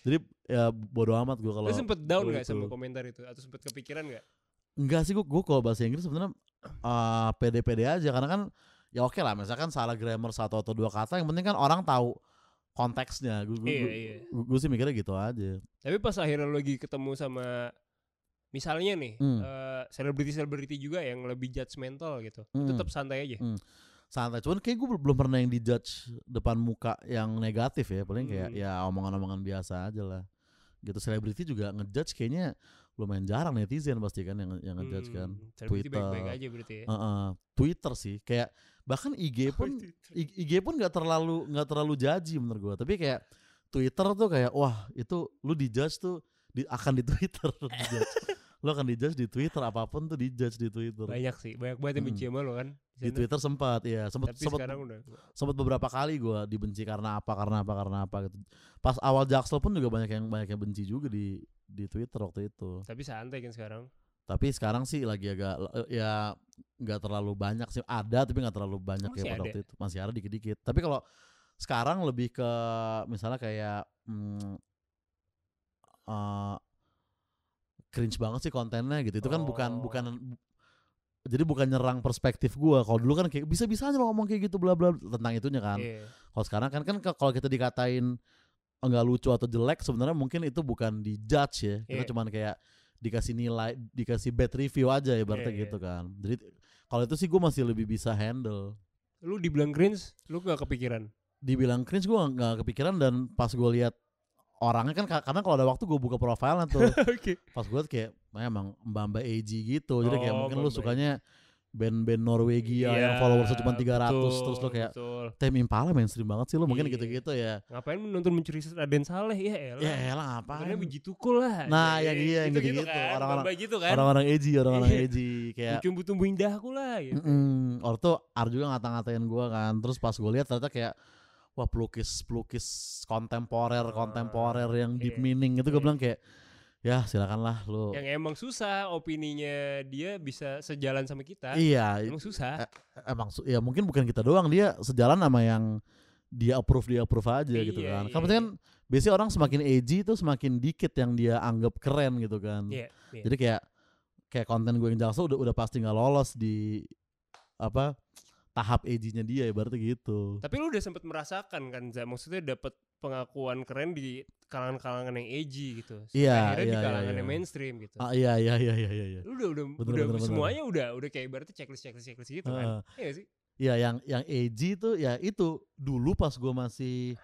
Jadi ya bodo amat gue kalau. Lu sempet down gak sama komentar itu? Atau sempet kepikiran gak? Enggak sih, gue kalau bahasa Inggris sebenarnya pede-pede aja. Karena kan ya oke lah, misalkan salah grammar 1 atau 2 kata, yang penting kan orang tahu konteksnya. Gue sih mikirnya gitu aja. Tapi pas akhirnya lu lagi ketemu sama misalnya nih selebriti juga yang lebih judgmental gitu, tetap santai aja. Santai, cuman kayak gue belum pernah yang dijudge depan muka yang negatif ya. Paling kayak ya omongan-omongan biasa aja lah gitu. Selebriti juga ngejudge kayaknya lumayan jarang, netizen pasti kan yang ngejudge kan. Twitter baik-baik aja berarti ya. Twitter sih kayak, bahkan IG pun nggak terlalu judgy menurut gue. Tapi kayak Twitter tuh kayak wah itu lu dijudge tuh akan di Twitter. Lo akan dijudge di Twitter, apapun tuh dijudge di Twitter. Banyak banget yang benci sama lo kan. Di Twitter sempat udah. Sempat beberapa kali gue dibenci karena apa gitu. Pas awal Jaksel pun juga banyak yang benci juga di Twitter waktu itu. Tapi santai kan sekarang. Tapi sekarang sih lagi agak ya nggak terlalu banyak sih, ada tapi nggak terlalu banyak kayak pada waktu itu. Masih ada dikit-dikit. Tapi kalau sekarang lebih ke misalnya kayak cringe banget sih kontennya gitu. Itu kan bukan jadi bukan nyerang perspektif gue. Kalau dulu kan kayak bisa-bisa aja lo ngomong kayak gitu bla bla tentang itunya kan. Kalau sekarang kan kalau kita dikatain enggak lucu atau jelek, sebenarnya mungkin itu bukan di judge ya. Kita cuman kayak dikasih nilai, dikasih bad review aja ya berarti gitu kan. Jadi kalau itu sih gue masih lebih bisa handle. Lu dibilang cringe, lu gak kepikiran? Dibilang cringe gue gak kepikiran, dan pas gue lihat orangnya kan, karena kalau ada waktu gue buka profilnya tuh. Pas gue kayak emang mbak AG gitu. Jadi kayak mungkin lu sukanya band-band Norwegia yang followersnya cuma 300 betul, terus lo kayak betul. Tame Impala mainstream banget sih lo, mungkin Iya. gitu-gitu ya. Ngapain nonton Mencuri Raden Saleh ya elah. Ya elah ngapain. Karena biji tukul lah. Nah, yang iya yang gitu-gitu. Kan? Orang-orang gitu kan. orang-orang edgy kayak tumbuh indahku lah gitu. Orang tuh juga ngata-ngatain gua kan. Terus pas gue lihat ternyata kayak wah pelukis kontemporer yang deep meaning itu gue bilang kayak ya silakanlah lu. Yang emang susah opininya dia bisa sejalan sama kita. Iya. Emang susah. Ya mungkin bukan kita doang, dia sejalan sama yang dia approve aja gitu kan. Kan penting kan biasanya orang semakin edgy tuh semakin dikit yang dia anggap keren gitu kan. Jadi kayak konten gue yang Jaksel udah pasti nggak lolos di tahap edgy-nya dia ibaratnya gitu. Tapi lu udah sempet merasakan kan, Za? Maksudnya dapet pengakuan keren di kalangan-kalangan yang edgy gitu. Iya, akhirnya di kalangan yang mainstream gitu. Iya. Lu udah semuanya udah kayak ibaratnya checklist gitu kan. Iya gak sih? Iya, yang edgy tuh ya itu dulu pas gue masih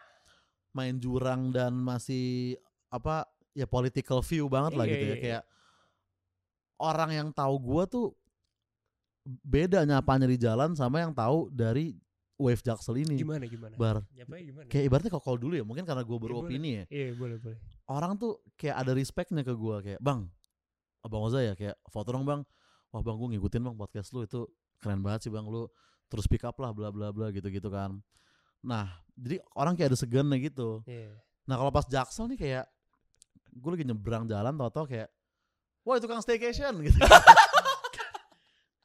main jurang dan masih political view banget lah gitu ya. Kayak orang yang tahu gue tuh beda nyapanya di jalan sama yang tahu dari Wave Jaksel ini. Gimana? Nyapanya gimana? Kayak ibaratnya kalau dulu ya, mungkin karena gue beropini ya. Iya, boleh. Orang tuh kayak ada respectnya ke gue, kayak bang, Abang Oza ya, kayak foto dong bang. Wah bang, gue ngikutin bang podcast lu, itu keren banget sih bang, lu terus pick up lah bla bla bla gitu kan. Nah jadi orang kayak ada segannya gitu. Nah kalau pas Jaksel nih kayak gue lagi nyebrang jalan tau kayak wah itu tukang staycation gitu.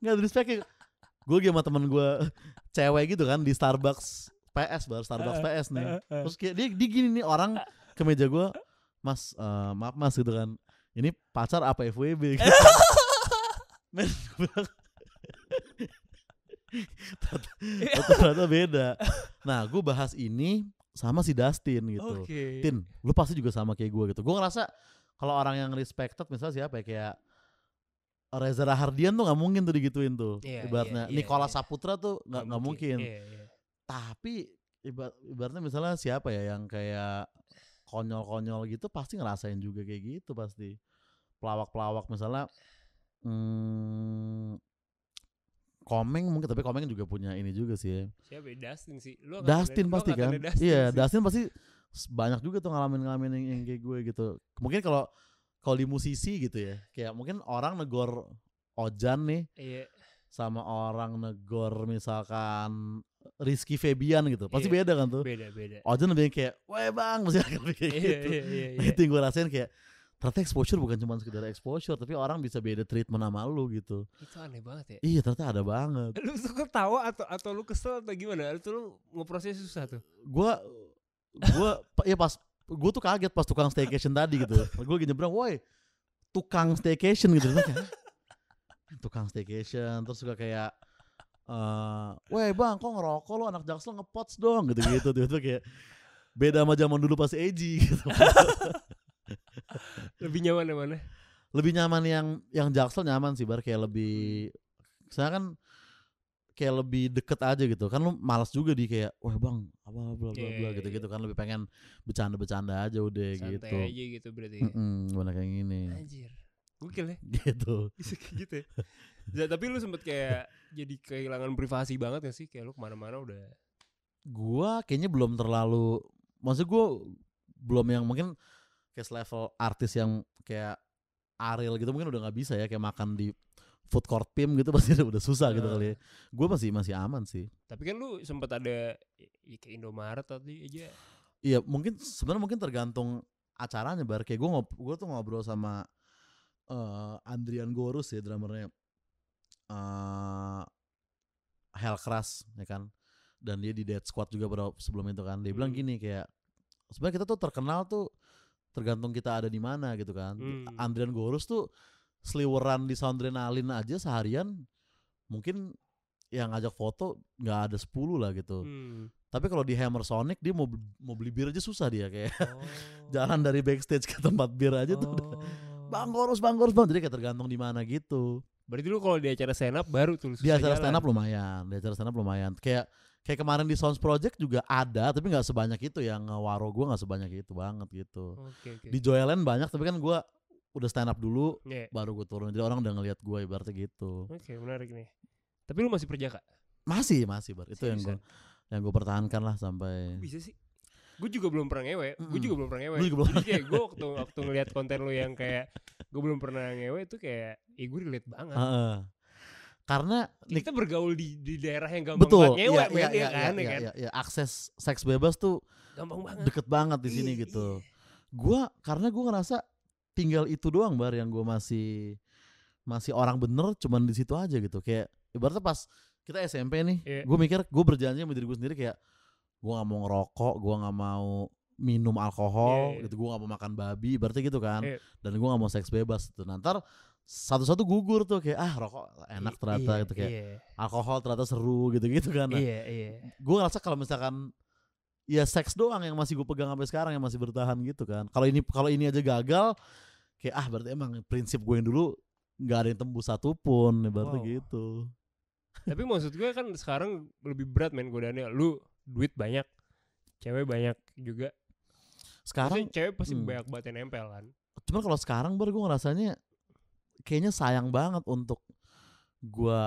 Nggak ada respect. Gue lagi sama temen gue cewek gitu kan di Starbucks PS nih. Terus kayak dia gini nih, orang ke meja gue, mas maaf mas gitu kan, ini pacar apa FWB gitu. Men gue bilang ternyata beda. Nah gue bahas ini sama si Dustin gitu. Tin, lu pasti juga sama kayak gue gitu. Gue ngerasa kalau orang yang respected misalnya siapa ya, kayak Reza Rahardian tuh gak mungkin tuh digituin tuh. Ibaratnya Nicholas Saputra tuh gak mungkin. Tapi ibaratnya misalnya siapa ya yang kayak konyol-konyol gitu pasti ngerasain juga kayak gitu pasti. Pelawak-pelawak misalnya Komeng mungkin, tapi Komeng juga punya ini juga sih ya. Siapa ya? Dustin sih. Dustin pasti kan. Iya, Dustin pasti banyak juga tuh ngalamin yang kayak gue gitu. Mungkin kalau di musisi gitu ya, kayak mungkin orang negor Ojan nih, sama orang negor misalkan Rizky Febian gitu, pasti beda kan tuh. Beda. Ojan lebih kayak, weh bang, masih kayak gitu. Itu yang gue rasain kayak, ternyata exposure bukan cuma sekedar exposure, tapi orang bisa beda treatment sama lu gitu. Itu aneh banget ya. Iya, ternyata ada banget. Lu tuh ketawa atau lu kesel atau gimana? Lu ngeproses susah tuh. Gue ya pas gue tuh kaget pas tukang staycation tadi gitu. Gue lagi nyebrang, woi tukang staycation gitu. Tukang staycation, terus juga kayak woi bang kok ngerokok lu, anak Jaksel ngepots dong gitu. Itu kayak beda sama zaman dulu pas edgy gitu. Lebih nyaman yang mana? Lebih nyaman yang Jaksel nyaman sih, kayak lebih, saya kan kayak lebih deket aja gitu kan, lu malas juga di kayak wah bang apa bla bla gitu kan, lebih pengen bercanda aja udah santai gitu. Santai aja gitu berarti. Gimana kayak gini. Anjir. Gokil ya. Gitu. Bisa kayak gitu ya. Tapi lu sempet kayak jadi kehilangan privasi banget gak sih? Kayak lu kemana-mana udah. Gua kayaknya belum terlalu, maksud gua belum yang mungkin kayak level artis yang kayak Ariel gitu mungkin udah gak bisa ya, kayak makan di food court PIM gitu pasti udah susah gitu kali ya. Gue masih aman sih. Tapi kan lu sempet ada kayak Indomaret tadi aja. Iya sebenarnya tergantung acaranya kayak gue tuh ngobrol sama Andrian Gorus ya, drummernya Hellcrash ya kan, dan dia di Dead Squad juga pada sebelum itu kan. Dia bilang gini kayak sebenarnya kita tuh terkenal tuh tergantung kita ada di mana gitu kan. Andrian Gorus tuh seliweran di Soundrenalin aja seharian mungkin yang ngajak foto nggak ada 10 lah gitu. Tapi kalau di Hammer Sonic dia mau beli bir aja susah dia, kayak jalan dari backstage ke tempat bir aja tuh udah, bang Gorus bang. Jadi kayak tergantung di mana gitu. Berarti lu kalau di acara stand up baru tuh di acara stand up lumayan. Kayak kemarin di Sounds Project juga ada, tapi nggak sebanyak itu, yang Waro gue nggak sebanyak itu banget gitu. Di Joyland banyak, tapi kan gue udah stand up dulu baru gue turun, jadi orang udah ngeliat gue ibaratnya gitu. Oke, menarik nih. Tapi lu masih perjaka? Masih Bar. Itu yang gue pertahankan lah sampai. Bisa sih. Gue juga belum pernah ngewe. Jadi kayak gue waktu ngeliat konten lu yang kayak gue belum pernah ngewe itu kayak, gue relate banget. Karena kita bergaul di daerah yang gampang banget ngewe, iya, akses seks bebas tuh gampang banget, deket banget di sini gitu. Karena gue ngerasa tinggal itu doang Bar yang gue masih orang bener, cuman di situ aja gitu. Kayak ibaratnya pas kita SMP nih, gue mikir gue berjanji sama diri gue sendiri kayak gue nggak mau ngerokok, gue nggak mau minum alkohol, gitu, gue nggak mau makan babi, berarti gitu kan. Dan gue nggak mau seks bebas gitu. Nanti satu-satu gugur tuh kayak rokok enak ternyata gitu, kayak alkohol ternyata seru gitu kan. Gue ngerasa kalau misalkan ya seks doang yang masih gue pegang sampai sekarang, yang masih bertahan gitu kan. Kalau ini aja gagal kayak berarti emang prinsip gue yang dulu nggak ada yang tembus satupun, berarti gitu. Tapi maksud gue kan sekarang lebih berat men godaannya. Lu duit banyak, cewek banyak juga. Sekarang maksudnya cewek pasti banyak banget yang nempel kan. Cuman kalau sekarang gue ngerasanya kayaknya sayang banget untuk gue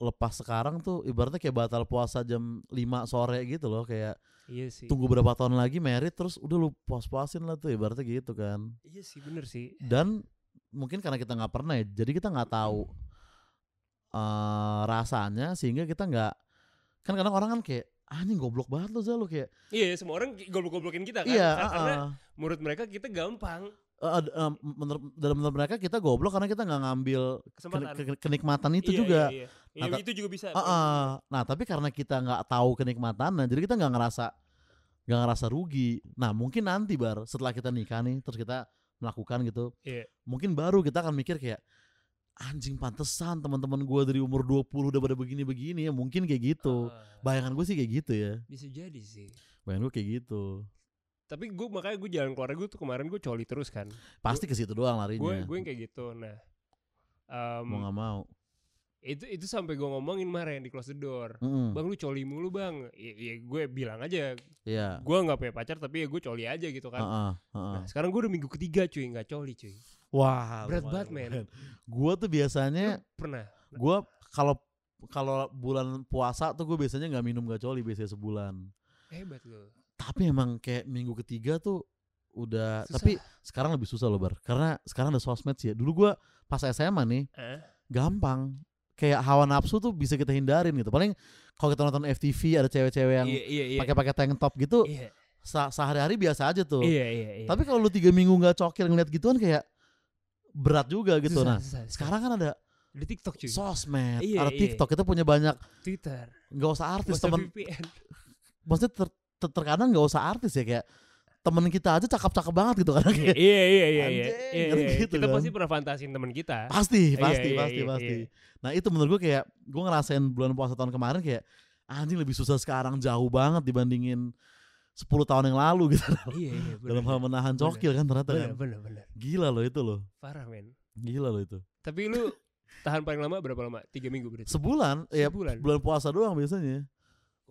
lepas sekarang tuh, ibaratnya kayak batal puasa jam 5 sore gitu loh, kayak iya sih. Tunggu berapa tahun lagi merit terus udah lu puas-puasin lah tuh, ibaratnya gitu kan. Iya sih, bener sih. Dan mungkin karena kita nggak pernah ya, jadi kita nggak tahu rasanya, sehingga kita nggak, kan kadang orang kan kayak anjing goblok banget lo Zal, kayak iya semua orang goblok-goblokin kita kan. Iya, karena menurut mereka kita gampang. Menurut mereka kita goblok karena kita nggak ngambil kenikmatan itu juga. Iya. Itu juga bisa. Nah tapi karena kita nggak tahu kenikmatannya, jadi kita nggak ngerasa rugi. Nah mungkin nanti Bar, setelah kita nikah nih, terus kita melakukan gitu, mungkin baru kita akan mikir kayak anjing pantesan teman-teman gue dari umur 20 udah pada begini-begini ya, mungkin kayak gitu. Bayangan gue sih kayak gitu ya. Bisa jadi sih. Bayangan gue kayak gitu. Tapi makanya gue jalan keluar gue tuh kemarin gue coli terus kan. Pasti ke situ doang larinya. Gue yang kayak gitu. Nah, mau nggak mau. Itu sampai gue ngomongin kemarin di close the door. Bang lu coli mulu bang. Ya gue bilang aja. Gue nggak punya pacar tapi ya gue coli aja gitu kan. Nah sekarang gue udah minggu ketiga cuy nggak coli cuy. Wah. Berat banget men. Gue tuh biasanya. Pernah. Gue kalau bulan puasa tuh gue biasanya nggak minum nggak coli, biasanya sebulan. Hebat loh. Tapi emang kayak minggu ketiga tuh udah susah. Tapi sekarang lebih susah loh Bar, karena sekarang ada sosmed sih ya. Dulu gue pas SMA nih gampang, kayak hawa nafsu tuh bisa kita hindarin gitu. Paling kalau kita nonton FTV ada cewek-cewek yang pakai tank top gitu, sehari-hari biasa aja tuh. Tapi kalau lu 3 minggu nggak cokil ngeliat gituan kayak berat juga gitu. Susah. Sekarang kan ada TikTok cuy, sosmed, ada TikTok, kita punya banyak Twitter, nggak usah artis temen. Maksudnya terkadang nggak usah artis ya, kayak temen kita aja cakep-cakep banget gitu kan. Iya. Gitu kita kan. pasti pernah fantasiin temen kita. Pasti. Nah itu menurut gue kayak gue ngerasain bulan puasa tahun kemarin kayak anjing lebih susah sekarang jauh banget dibandingin 10 tahun yang lalu gitu. Iya. Dalam hal menahan cokil kan ternyata kan. Bener. Gila loh itu loh. Parah men. Gila loh itu. Tapi lu tahan paling lama berapa lama? 3 minggu berarti? Sebulan. Ya bulan puasa doang biasanya.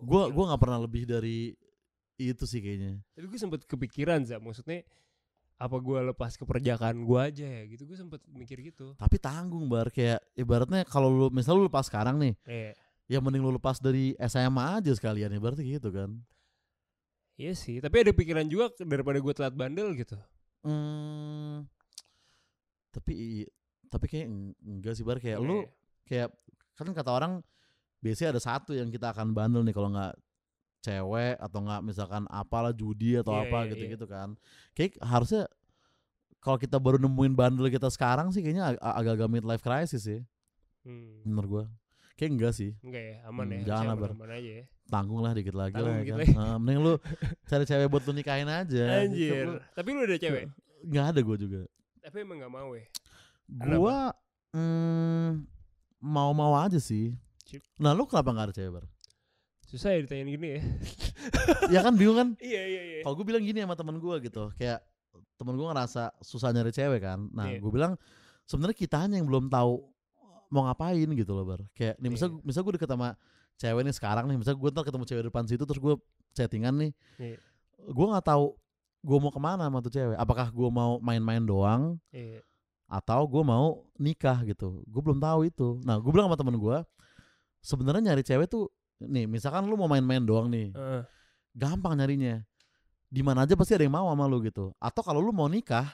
Gue nggak pernah lebih dari itu sih kayaknya. Tapi gue sempet kepikiran Za, maksudnya apa gue lepas keperjakaan gue aja ya gitu, gue sempet mikir gitu. Tapi tanggung Bar, kayak ibaratnya kalau lu misalnya lu lepas sekarang nih, ya mending lu lepas dari SMA aja sekalian ya, berarti gitu kan. Iya sih, tapi ada pikiran juga daripada gue telat bandel gitu. Tapi kayak enggak sih Bar, kayak lu kayak kan kata orang biasanya ada satu yang kita akan bandel nih, kalau nggak cewek atau nggak misalkan apalah judi atau gitu kan. Kayak harusnya kalau kita baru nemuin bandel kita sekarang sih kayaknya agak-agak midlife crisis sih. Menurut gue kayak enggak sih. Enggak ya, aman ya. Jangan aman aja ya. Tanggung lah dikit lagi lah kan. Mending lu cari cewek buat lu nikahin aja. Anjir. Tapi lu ada cewek? Nggak ada gue juga. Tapi emang nggak mau ya? Gue mau aja sih. Nah lu kenapa nggak ada cewek Bar? Susah ya ditanyain gini ya. Ya kan bingung kan. Iya. Kalau gue bilang gini sama temen gue gitu, kayak temen gue ngerasa susah nyari cewek kan. Nah gue bilang sebenarnya kitanya yang belum tahu mau ngapain gitu loh Bar. Kayak nih misal gue deket sama cewek nih sekarang nih, misal gue ntar ketemu cewek depan situ terus gue chattingan nih, gue nggak tahu gue mau kemana sama tuh cewek. Apakah gue mau main-main doang atau gue mau nikah gitu. Gue belum tahu itu. Nah gue bilang sama temen gue, sebenarnya nyari cewek tuh nih, misalkan lu mau main-main doang nih, gampang nyarinya. Di mana aja pasti ada yang mau sama lu gitu. Atau kalau lu mau nikah,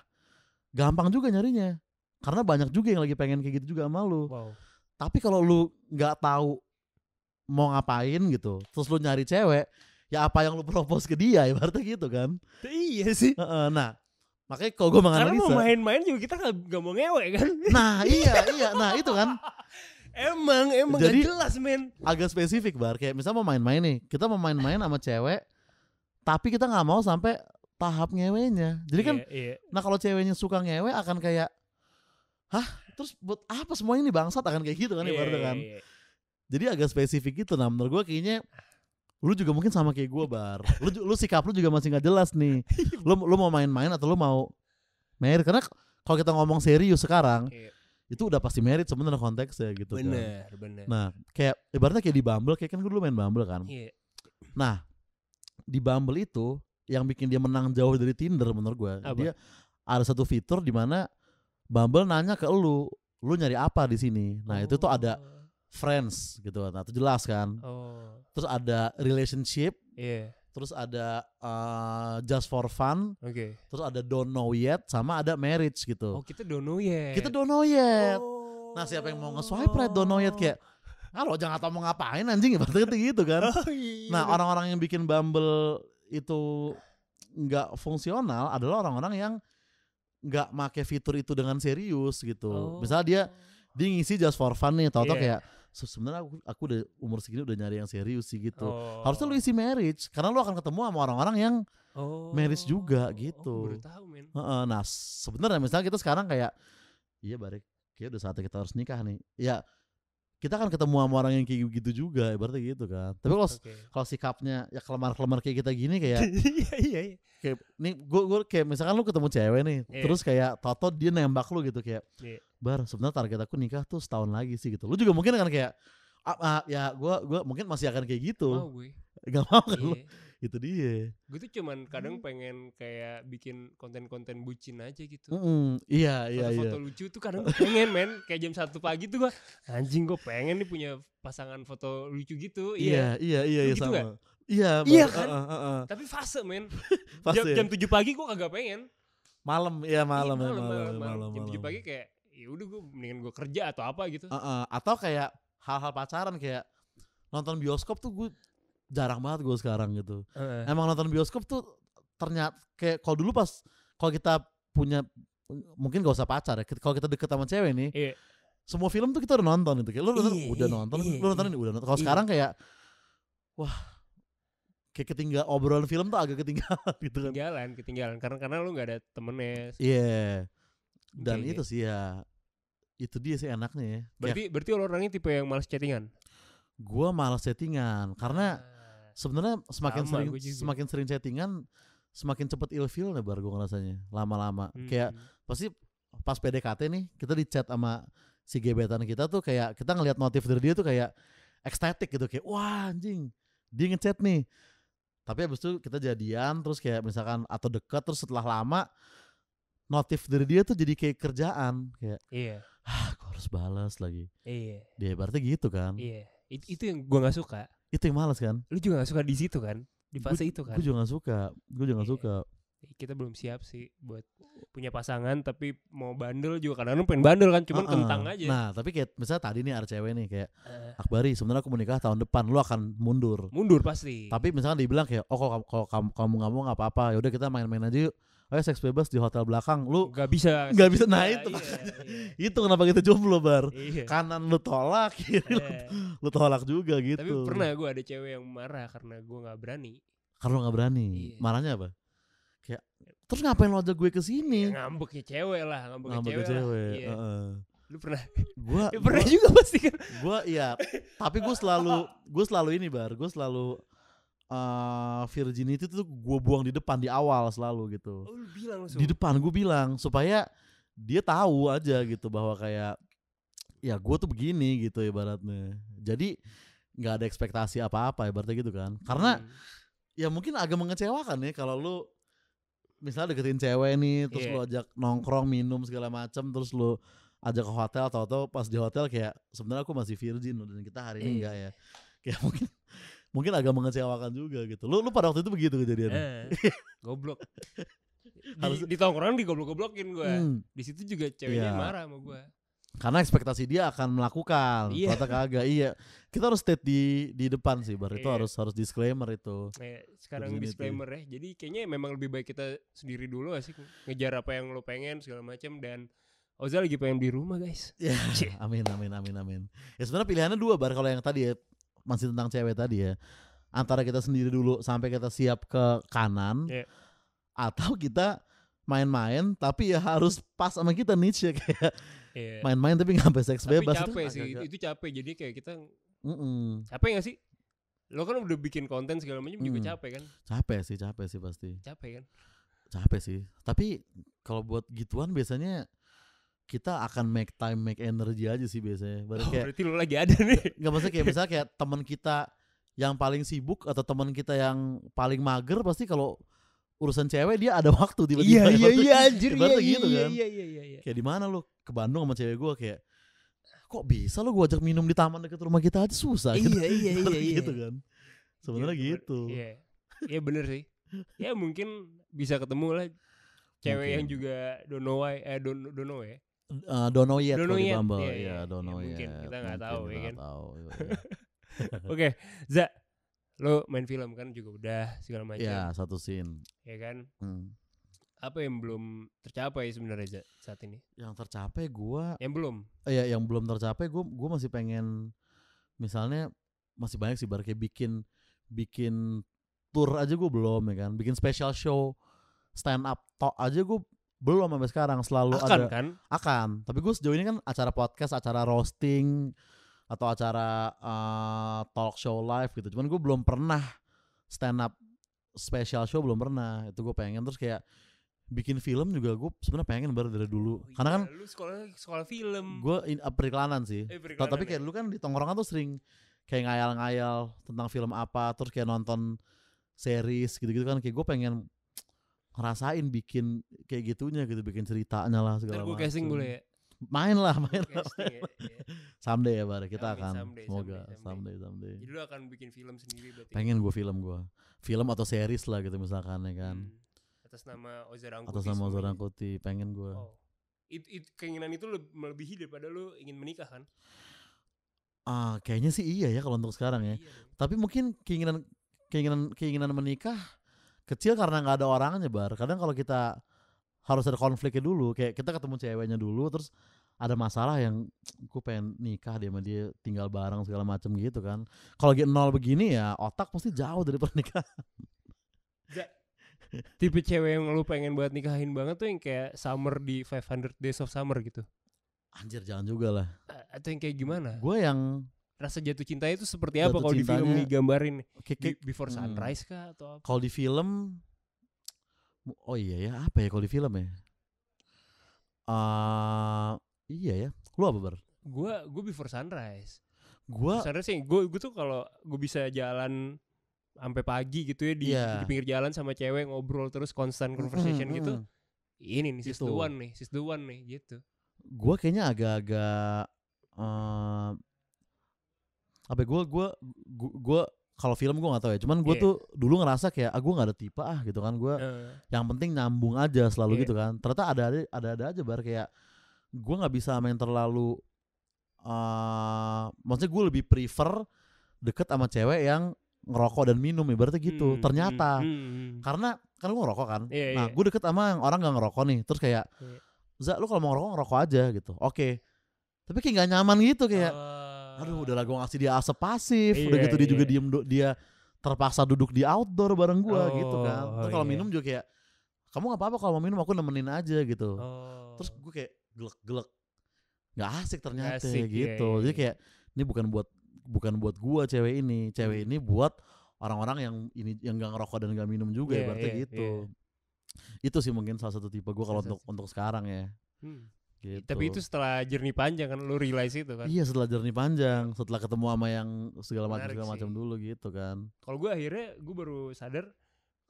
gampang juga nyarinya. Karena banyak juga yang lagi pengen kayak gitu juga sama lu. Wow. Tapi kalau lu nggak tahu mau ngapain gitu, terus lu nyari cewek, ya apa yang lu propose ke dia, ibaratnya gitu kan. Iya sih. Nah, makanya kalau gue menganalisa, karena mau main-main juga kita gak mau ngewe kan. Nah iya, nah itu kan. Emang Jadi, gak jelas men. Agak spesifik Bar, kayak misalnya mau main-main nih, kita mau main-main sama cewek, tapi kita nggak mau sampai tahap ngewenya. Jadi kan, nah kalau ceweknya suka ngewe akan kayak, hah, terus buat apa semua ini bangsat, akan kayak gitu kan, ibaratnya kan. Jadi agak spesifik gitu. Nah menurut gue kayaknya lu juga mungkin sama kayak gue Bar. Lu sikap lu juga masih nggak jelas nih. Lu mau main-main atau lu mau married? Karena kalau kita ngomong serius sekarang, itu udah pasti married sebenarnya konteksnya gitu. Bener. Nah kayak ibaratnya kayak di Bumble, kayak kan gue dulu main Bumble kan. Nah di Bumble itu yang bikin dia menang jauh dari Tinder menurut gue, dia ada satu fitur di mana Bumble nanya ke lu nyari apa di sini. Nah itu tuh ada friends gitu, nah itu jelas kan. Terus ada relationship, terus ada just for fun, terus ada don't know yet, sama ada marriage gitu. Kita don't know yet. Nah siapa yang mau nge-swipe right don't know yet, kayak lo jangan tau mau ngapain anjing, ibaratnya gitu kan. Nah orang-orang yang bikin Bumble itu nggak fungsional adalah orang-orang yang nggak make fitur itu dengan serius gitu. Misalnya dia ngisi just for fun nih, tau-tau kayak sebenarnya aku udah umur segini udah nyari yang serius sih gitu. Harusnya lu isi marriage, karena lu akan ketemu sama orang-orang yang marriage juga gitu. Baru tahu men. Nah sebenarnya misalnya kita sekarang kayak, iya Barek, kayak udah saatnya kita harus nikah nih. Ya kita akan ketemu sama orang yang kayak gitu juga, ibaratnya gitu kan. Tapi kalau sikapnya ya kelemar-kelemar kayak kita gini kayak, iya. Kayak nih gue kayak misalkan lu ketemu cewek nih, terus kayak toto dia nembak lu gitu kayak, Bar sebenarnya target aku nikah tuh setahun lagi sih gitu. Lu juga mungkin akan kayak, ya gue mungkin masih akan kayak gitu. Mau gue. Gak mau kan lu? Itu dia. Gue tuh cuman kadang pengen kayak bikin konten-konten bucin aja gitu. Iya. Foto-foto lucu tuh kadang gue pengen men. Kayak jam 1 pagi tuh gue, anjing gue pengen nih punya pasangan foto lucu gitu. Iya gitu sama. Gak? Iya kan. Tapi fase men. Jam 7 pagi gue kagak pengen. Malam. Jam 7 pagi kayak, ya udah gue mendingan gue kerja atau apa gitu. Atau kayak hal-hal pacaran, kayak nonton bioskop tuh gue jarang banget gue sekarang gitu. Emang nonton bioskop tuh ternyata kayak kalau dulu pas kalau kita punya, mungkin gak usah pacar ya, kalau kita deket sama cewek nih, semua film tuh kita udah nonton gitu. Kayak lu udah nonton, lu nonton ini udah nonton. Kalau sekarang kayak, wah, kayak ketinggalan, obrolan film tuh agak ketinggalan gitu kan. Ketinggalan karena lu nggak ada temennya. Dan itu sih ya, itu dia sih enaknya ya. Berarti orangnya tipe yang malas chattingan. Gua malas chattingan karena sebenarnya semakin sering chattingan semakin cepet ilfeel nih Bar, gue ngerasanya lama-lama. Kayak pasti pas PDKT nih kita di chat sama si gebetan kita tuh kayak kita ngelihat notif dari dia tuh kayak ecstatic gitu, kayak wah anjing dia ngechat nih. Tapi abis itu kita jadian terus kayak misalkan atau dekat, terus setelah lama notif dari dia tuh jadi kayak kerjaan, kayak aku harus balas lagi. Dia berarti gitu kan. Itu yang gue nggak suka. Itu yang malas kan. Lu juga nggak suka di situ kan, di fase itu kan. Gue juga nggak suka. Kita belum siap sih buat punya pasangan, tapi mau bandel juga kadang-kadang pengen bandel kan, cuman kentang aja. Nah tapi kayak misalnya tadi nih ada cewek nih kayak, Akbari sebenarnya aku mau nikah tahun depan, lu akan mundur pasti. Tapi misalkan dibilang kayak, kalau kamu nggak mau nggak apa-apa, yaudah kita main-main aja yuk, ayo seks bebas di hotel belakang. Lu nggak bisa. Nah itu itu kenapa kita jomblo Bar. Kanan lu tolak, kiri lu tolak juga gitu. Tapi pernah gue ada cewek yang marah karena gue nggak berani. Karena nggak berani. Marahnya apa? Kayak terus ngapain lo ajak gue kesini? Ngambeknya cewek lah, ngambeknya cewek. Lu pernah? Gua pernah juga pasti kan. Gua iya. Tapi gue selalu ini Bar. Gue selalu virginity tuh gue buang di depan, di awal selalu gitu. Lu bilang langsung? Di depan gue bilang supaya dia tahu aja gitu bahwa kayak ya gue tuh begini gitu ibaratnya. Jadi nggak ada ekspektasi apa-apa ibaratnya gitu kan. Karena ya mungkin agak mengecewakan ya kalau lu misalnya deketin cewek nih, terus lu ajak nongkrong, minum segala macam, terus lu ajak ke hotel, tahu-tahu pas di hotel kayak sebenarnya aku masih virgin dan kita hari ini enggak ya. Kayak mungkin agak mengecewakan juga gitu. Lu pada waktu itu begitu kejadiannya. Goblok. Di tongkrongan digoblok-goblokin gue. Di situ juga ceweknya marah sama gue. Karena ekspektasi dia akan melakukan, ternyata kagak. Iya, kita harus state di depan sih, Bar. Itu harus disclaimer itu. Sekarang disclaimer ya. Jadi kayaknya memang lebih baik kita sendiri dulu sih, ngejar apa yang lo pengen segala macam. Dan Oza lagi pengen beli rumah, guys. Ya, amin. Ya sebenarnya pilihannya dua, Bar. Kalau yang tadi ya masih tentang cewek tadi ya, antara kita sendiri dulu sampai kita siap ke kanan, atau kita main-main tapi ya harus pas sama kita niche ya, kayak main-main tapi nggak sampai seks bebas. Capek itu sih, itu capek. Jadi kayak kita capek nggak sih? Lo kan udah bikin konten segala macam juga capek kan? Capek sih pasti. Capek kan? Capek sih. Tapi kalau buat gituan biasanya kita akan make time, make energy aja sih biasanya. Berarti lo lagi ada nih. Nggak, maksudnya kayak misalnya kayak teman kita yang paling sibuk atau teman kita yang paling mager, pasti kalau urusan cewek dia ada waktu tiba-tiba. Iya anjir. Gitu kan. Iya. Kayak di mana lu? Ke Bandung sama cewek gue, kayak kok bisa lu gue ajak minum di taman dekat rumah kita aja susah gitu. Iya. Gitu kan. Sebenarnya gitu. Iya bener sih. Ya mungkin bisa ketemu lah cewek yang juga don't know ya. Don't know yet kalau di Bumble. Iya, don't know yet. Mungkin kita nggak tahu ya kan. Oke, Za, lo main film kan juga udah segala macam. Iya, satu scene. Ya kan. Apa yang belum tercapai sebenarnya saat ini? Yang tercapai gue. Yang belum. Yang belum tercapai gue masih pengen, misalnya masih banyak sih, Bar, kayak bikin tour aja gue belum ya kan. Bikin special show stand up talk aja gue belum sampai sekarang. Selalu akan. Tapi gue sejauh ini kan acara podcast, acara roasting atau acara talk show live gitu. Cuman gue belum pernah stand up special show, belum pernah. Itu gue pengen. Terus kayak bikin film juga gue sebenarnya pengen baru dari dulu. Karena kan lu sekolah film. Gue periklanan sih. Tapi kayak dulu kan di tongkrongan tuh sering kayak ngayal-ngayal tentang film apa, terus kayak nonton series gitu-gitu kan. Kayak gue pengen ngerasain bikin kayak gitunya gitu, bikin ceritanya lah segala macam. Gue casting boleh ya? Main lah. Someday ya, Bar, kita akan semoga someday. Jadi lu akan bikin film sendiri berarti? Pengen gue film atau series lah gitu misalkan ya kan. Atas nama Oza Rangkuti pengen gue. Keinginan itu melebihi daripada lu ingin menikah kan? Kayaknya sih iya ya kalau untuk sekarang ya. Tapi mungkin keinginan menikah kecil karena nggak ada orangnya, Bar. Kadang kalau kita harus ada konfliknya dulu, kayak kita ketemu ceweknya dulu, terus ada masalah yang gue pengen nikah dia sama dia, tinggal bareng segala macam gitu kan. Kalau lagi nol begini ya otak pasti jauh dari pernikahan. Tipe cewek yang lu pengen buat nikahin banget tuh yang kayak Summer di 500 Days of Summer gitu? Anjir, jangan juga lah. Atau yang kayak gimana? Gue yang rasa jatuh cinta itu seperti apa kalau di film digambarin? Before Sunrise kah atau apa? Kalau di film, oh iya ya, apa ya kalau di film ya? Iya ya. Lu apa, Bar? Gue Before Sunrise. Sunrise sih gue tuh kalau gue bisa jalan sampai pagi gitu ya di pinggir jalan sama cewek ngobrol terus constant conversation gitu. Ini nih sis the one nih gitu. Gue kayaknya agak-agak gue kalau film gue nggak tahu ya. Cuman gue tuh dulu ngerasa kayak gue nggak ada tipe gitu kan. Gue yang penting nyambung aja selalu gitu kan. Ternyata ada aja, Bar, kayak gue nggak bisa main terlalu. Maksudnya gue lebih prefer deket sama cewek yang ngerokok dan minum, ibaratnya gitu. Ternyata karena kan gue ngerokok kan. Gue deket sama yang orang gak ngerokok nih. Terus kayak Za, lu kalau mau ngerokok aja gitu. Oke. Tapi kayak gak nyaman gitu, kayak aduh udahlah gue ngasih dia asap pasif. Udah gitu dia juga dia terpaksa duduk di outdoor bareng gue gitu kan. Terus kalau minum juga kayak, kamu gak apa-apa kalau mau minum, aku nemenin aja gitu. Terus gue kayak gelek-gelek, gak asik ternyata gitu. Jadi kayak ini bukan buat gua cewek ini buat orang-orang yang gak ngerokok dan gak minum juga, berarti gitu. Itu sih mungkin salah satu tipe gua kalau untuk sekarang ya. Gitu. Tapi itu setelah journey panjang kan lu realize itu kan? Iya, setelah journey panjang, setelah ketemu sama yang segala macam dulu gitu kan. Kalau gua akhirnya baru sadar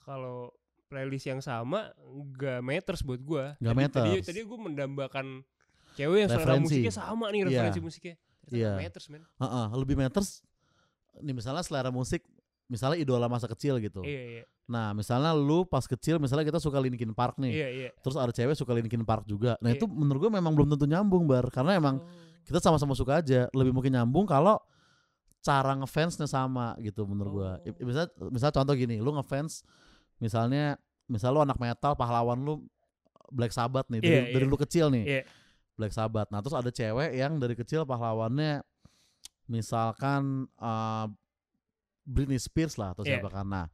kalau playlist yang sama gak matters buat gua. Tadi gua mendambakan Cewek yang selera referensi. musiknya sama nih, referensi musiknya. Iya. Matters, man. Lebih matters. Nih misalnya selera musik, misalnya idola masa kecil gitu. Iya. Nah misalnya lu pas kecil, misalnya kita suka Linkin Park nih. Iya. Terus ada cewek suka Linkin Park juga. Nah itu menurut gue memang belum tentu nyambung, Bar. Karena emang kita sama-sama suka aja. Lebih mungkin nyambung kalau cara ngefansnya sama gitu menurut gue. Misal contoh gini, lu ngefans misalnya lu anak metal, pahlawan lu Black Sabbath nih dari lu kecil nih. Black Sabbath. Nah, terus ada cewek yang dari kecil pahlawannya misalkan Britney Spears lah atau siapa kan. Nah,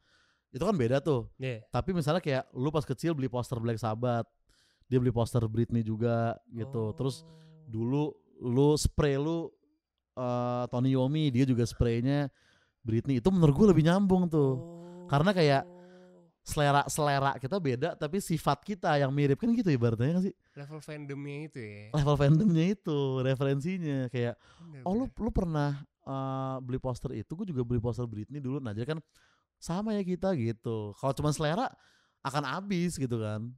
itu kan beda tuh. Tapi misalnya kayak lu pas kecil beli poster Black Sabbath, dia beli poster Britney juga gitu. Terus dulu lu spray Tony Iommi, dia juga spraynya Britney. Itu menurut gue lebih nyambung tuh. Karena kayak selera kita beda tapi sifat kita yang mirip kan gitu ibaratnya kan sih. Level fandomnya itu ya. Level fandomnya itu, referensinya kayak lu pernah beli poster itu, gue juga beli poster Britney dulu. Nah, jadi kan sama ya kita gitu. Kalau cuma selera akan habis gitu kan.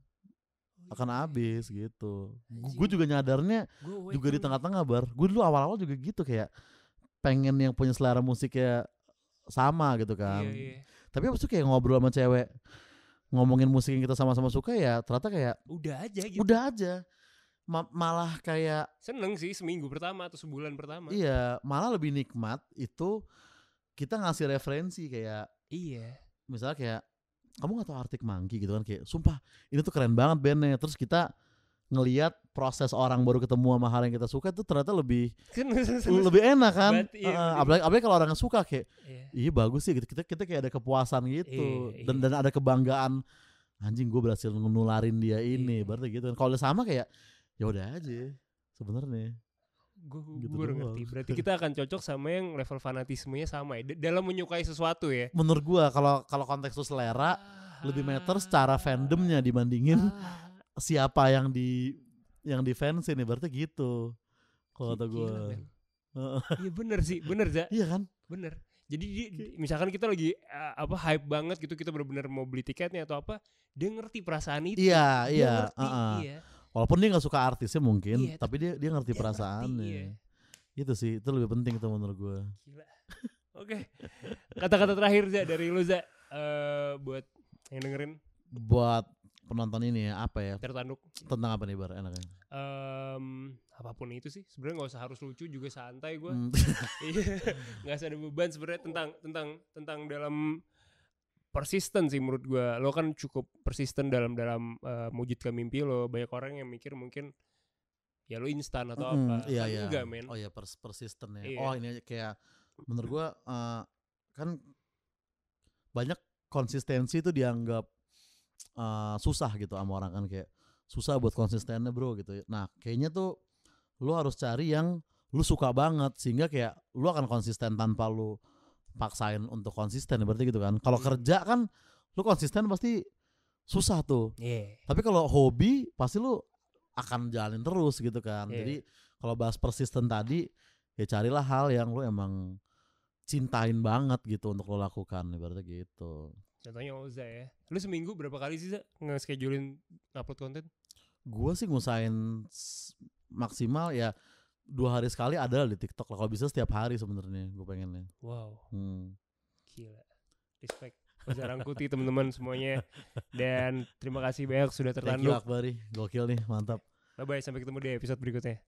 Akan habis gitu. Gue juga nyadarnya juga di tengah-tengah, Bar. Gue dulu awal-awal juga gitu kayak pengen yang punya selera musiknya sama gitu kan. Tapi abis itu kayak ngobrol sama cewek, ngomongin musik yang kita sama-sama suka ya ternyata kayak udah aja gitu. Udah aja. Malah kayak seneng sih seminggu pertama atau sebulan pertama. Iya, malah lebih nikmat itu kita ngasih referensi kayak misalnya kayak kamu gak tahu Arctic Monkey gitu kan, kayak sumpah ini tuh keren banget bandnya. Terus kita ngelihat proses orang baru ketemu sama hal yang kita suka itu ternyata lebih enak kan. Apalagi kalau orang yang suka kayak iya bagus sih gitu. Kita kayak ada kepuasan gitu. Dan ada kebanggaan, anjing gue berhasil ngenularin dia ini. Berarti gitu kan. Kalau udah sama kayak ya udah aja sebenarnya. Gue gitu ngerti. Berarti kita akan cocok sama yang level fanatismenya sama ya dalam menyukai sesuatu ya. Menurut gue kalau konteks itu selera lebih matter secara fandomnya dibandingin siapa yang di fans ini. Berarti gitu kalau kata gue. Iya bener sih, bener Za. Iya kan, bener. Jadi misalkan kita lagi hype banget gitu, kita benar-benar mau beli tiketnya atau apa, dia ngerti perasaan itu. Iya. Walaupun dia nggak suka artisnya mungkin, tapi dia ngerti perasaannya. Itu sih, itu lebih penting tuh menurut gue. Gila. Oke. Kata-kata terakhir Za dari lu Za, buat yang dengerin. Buat penonton ini ya, apa ya? Tertanduk. Tentang apa nih Bar enaknya? Apapun itu sih, sebenarnya nggak usah harus lucu juga, santai gue. Nggak usah ada beban sebenarnya tentang dalam persisten sih menurut gue. Lo kan cukup persisten dalam mewujudkan mimpi lo. Banyak orang yang mikir mungkin ya lo instan atau apa. Iya. Enggak men. Oh iya persisten ya. Oh ini kayak menurut gue kan banyak konsistensi itu dianggap susah gitu sama orang kan, kayak susah buat konsistennya bro gitu. Nah kayaknya tuh lu harus cari yang lu suka banget sehingga kayak lu akan konsisten tanpa lu paksain untuk konsisten, berarti gitu kan. Kalau kerja kan lu konsisten pasti susah tuh. Tapi kalau hobi pasti lu akan jalanin terus gitu kan. Jadi kalau bahas persisten tadi ya carilah hal yang lu emang cintain banget gitu untuk lo lakukan, ibaratnya gitu. Contohnya Oza ya. Lu seminggu berapa kali sih Za nge-schedulein upload konten? Gue sih ngusahain maksimal ya 2 hari sekali ada di TikTok lah. Kalau bisa setiap hari sebenarnya gue pengennya. Wow. Gila. Respect. Oza Rangkuti teman-teman semuanya. Dan terima kasih banyak sudah tertanduk. Thank you Akbari. Gokil nih, mantap. Bye-bye, sampai ketemu di episode berikutnya.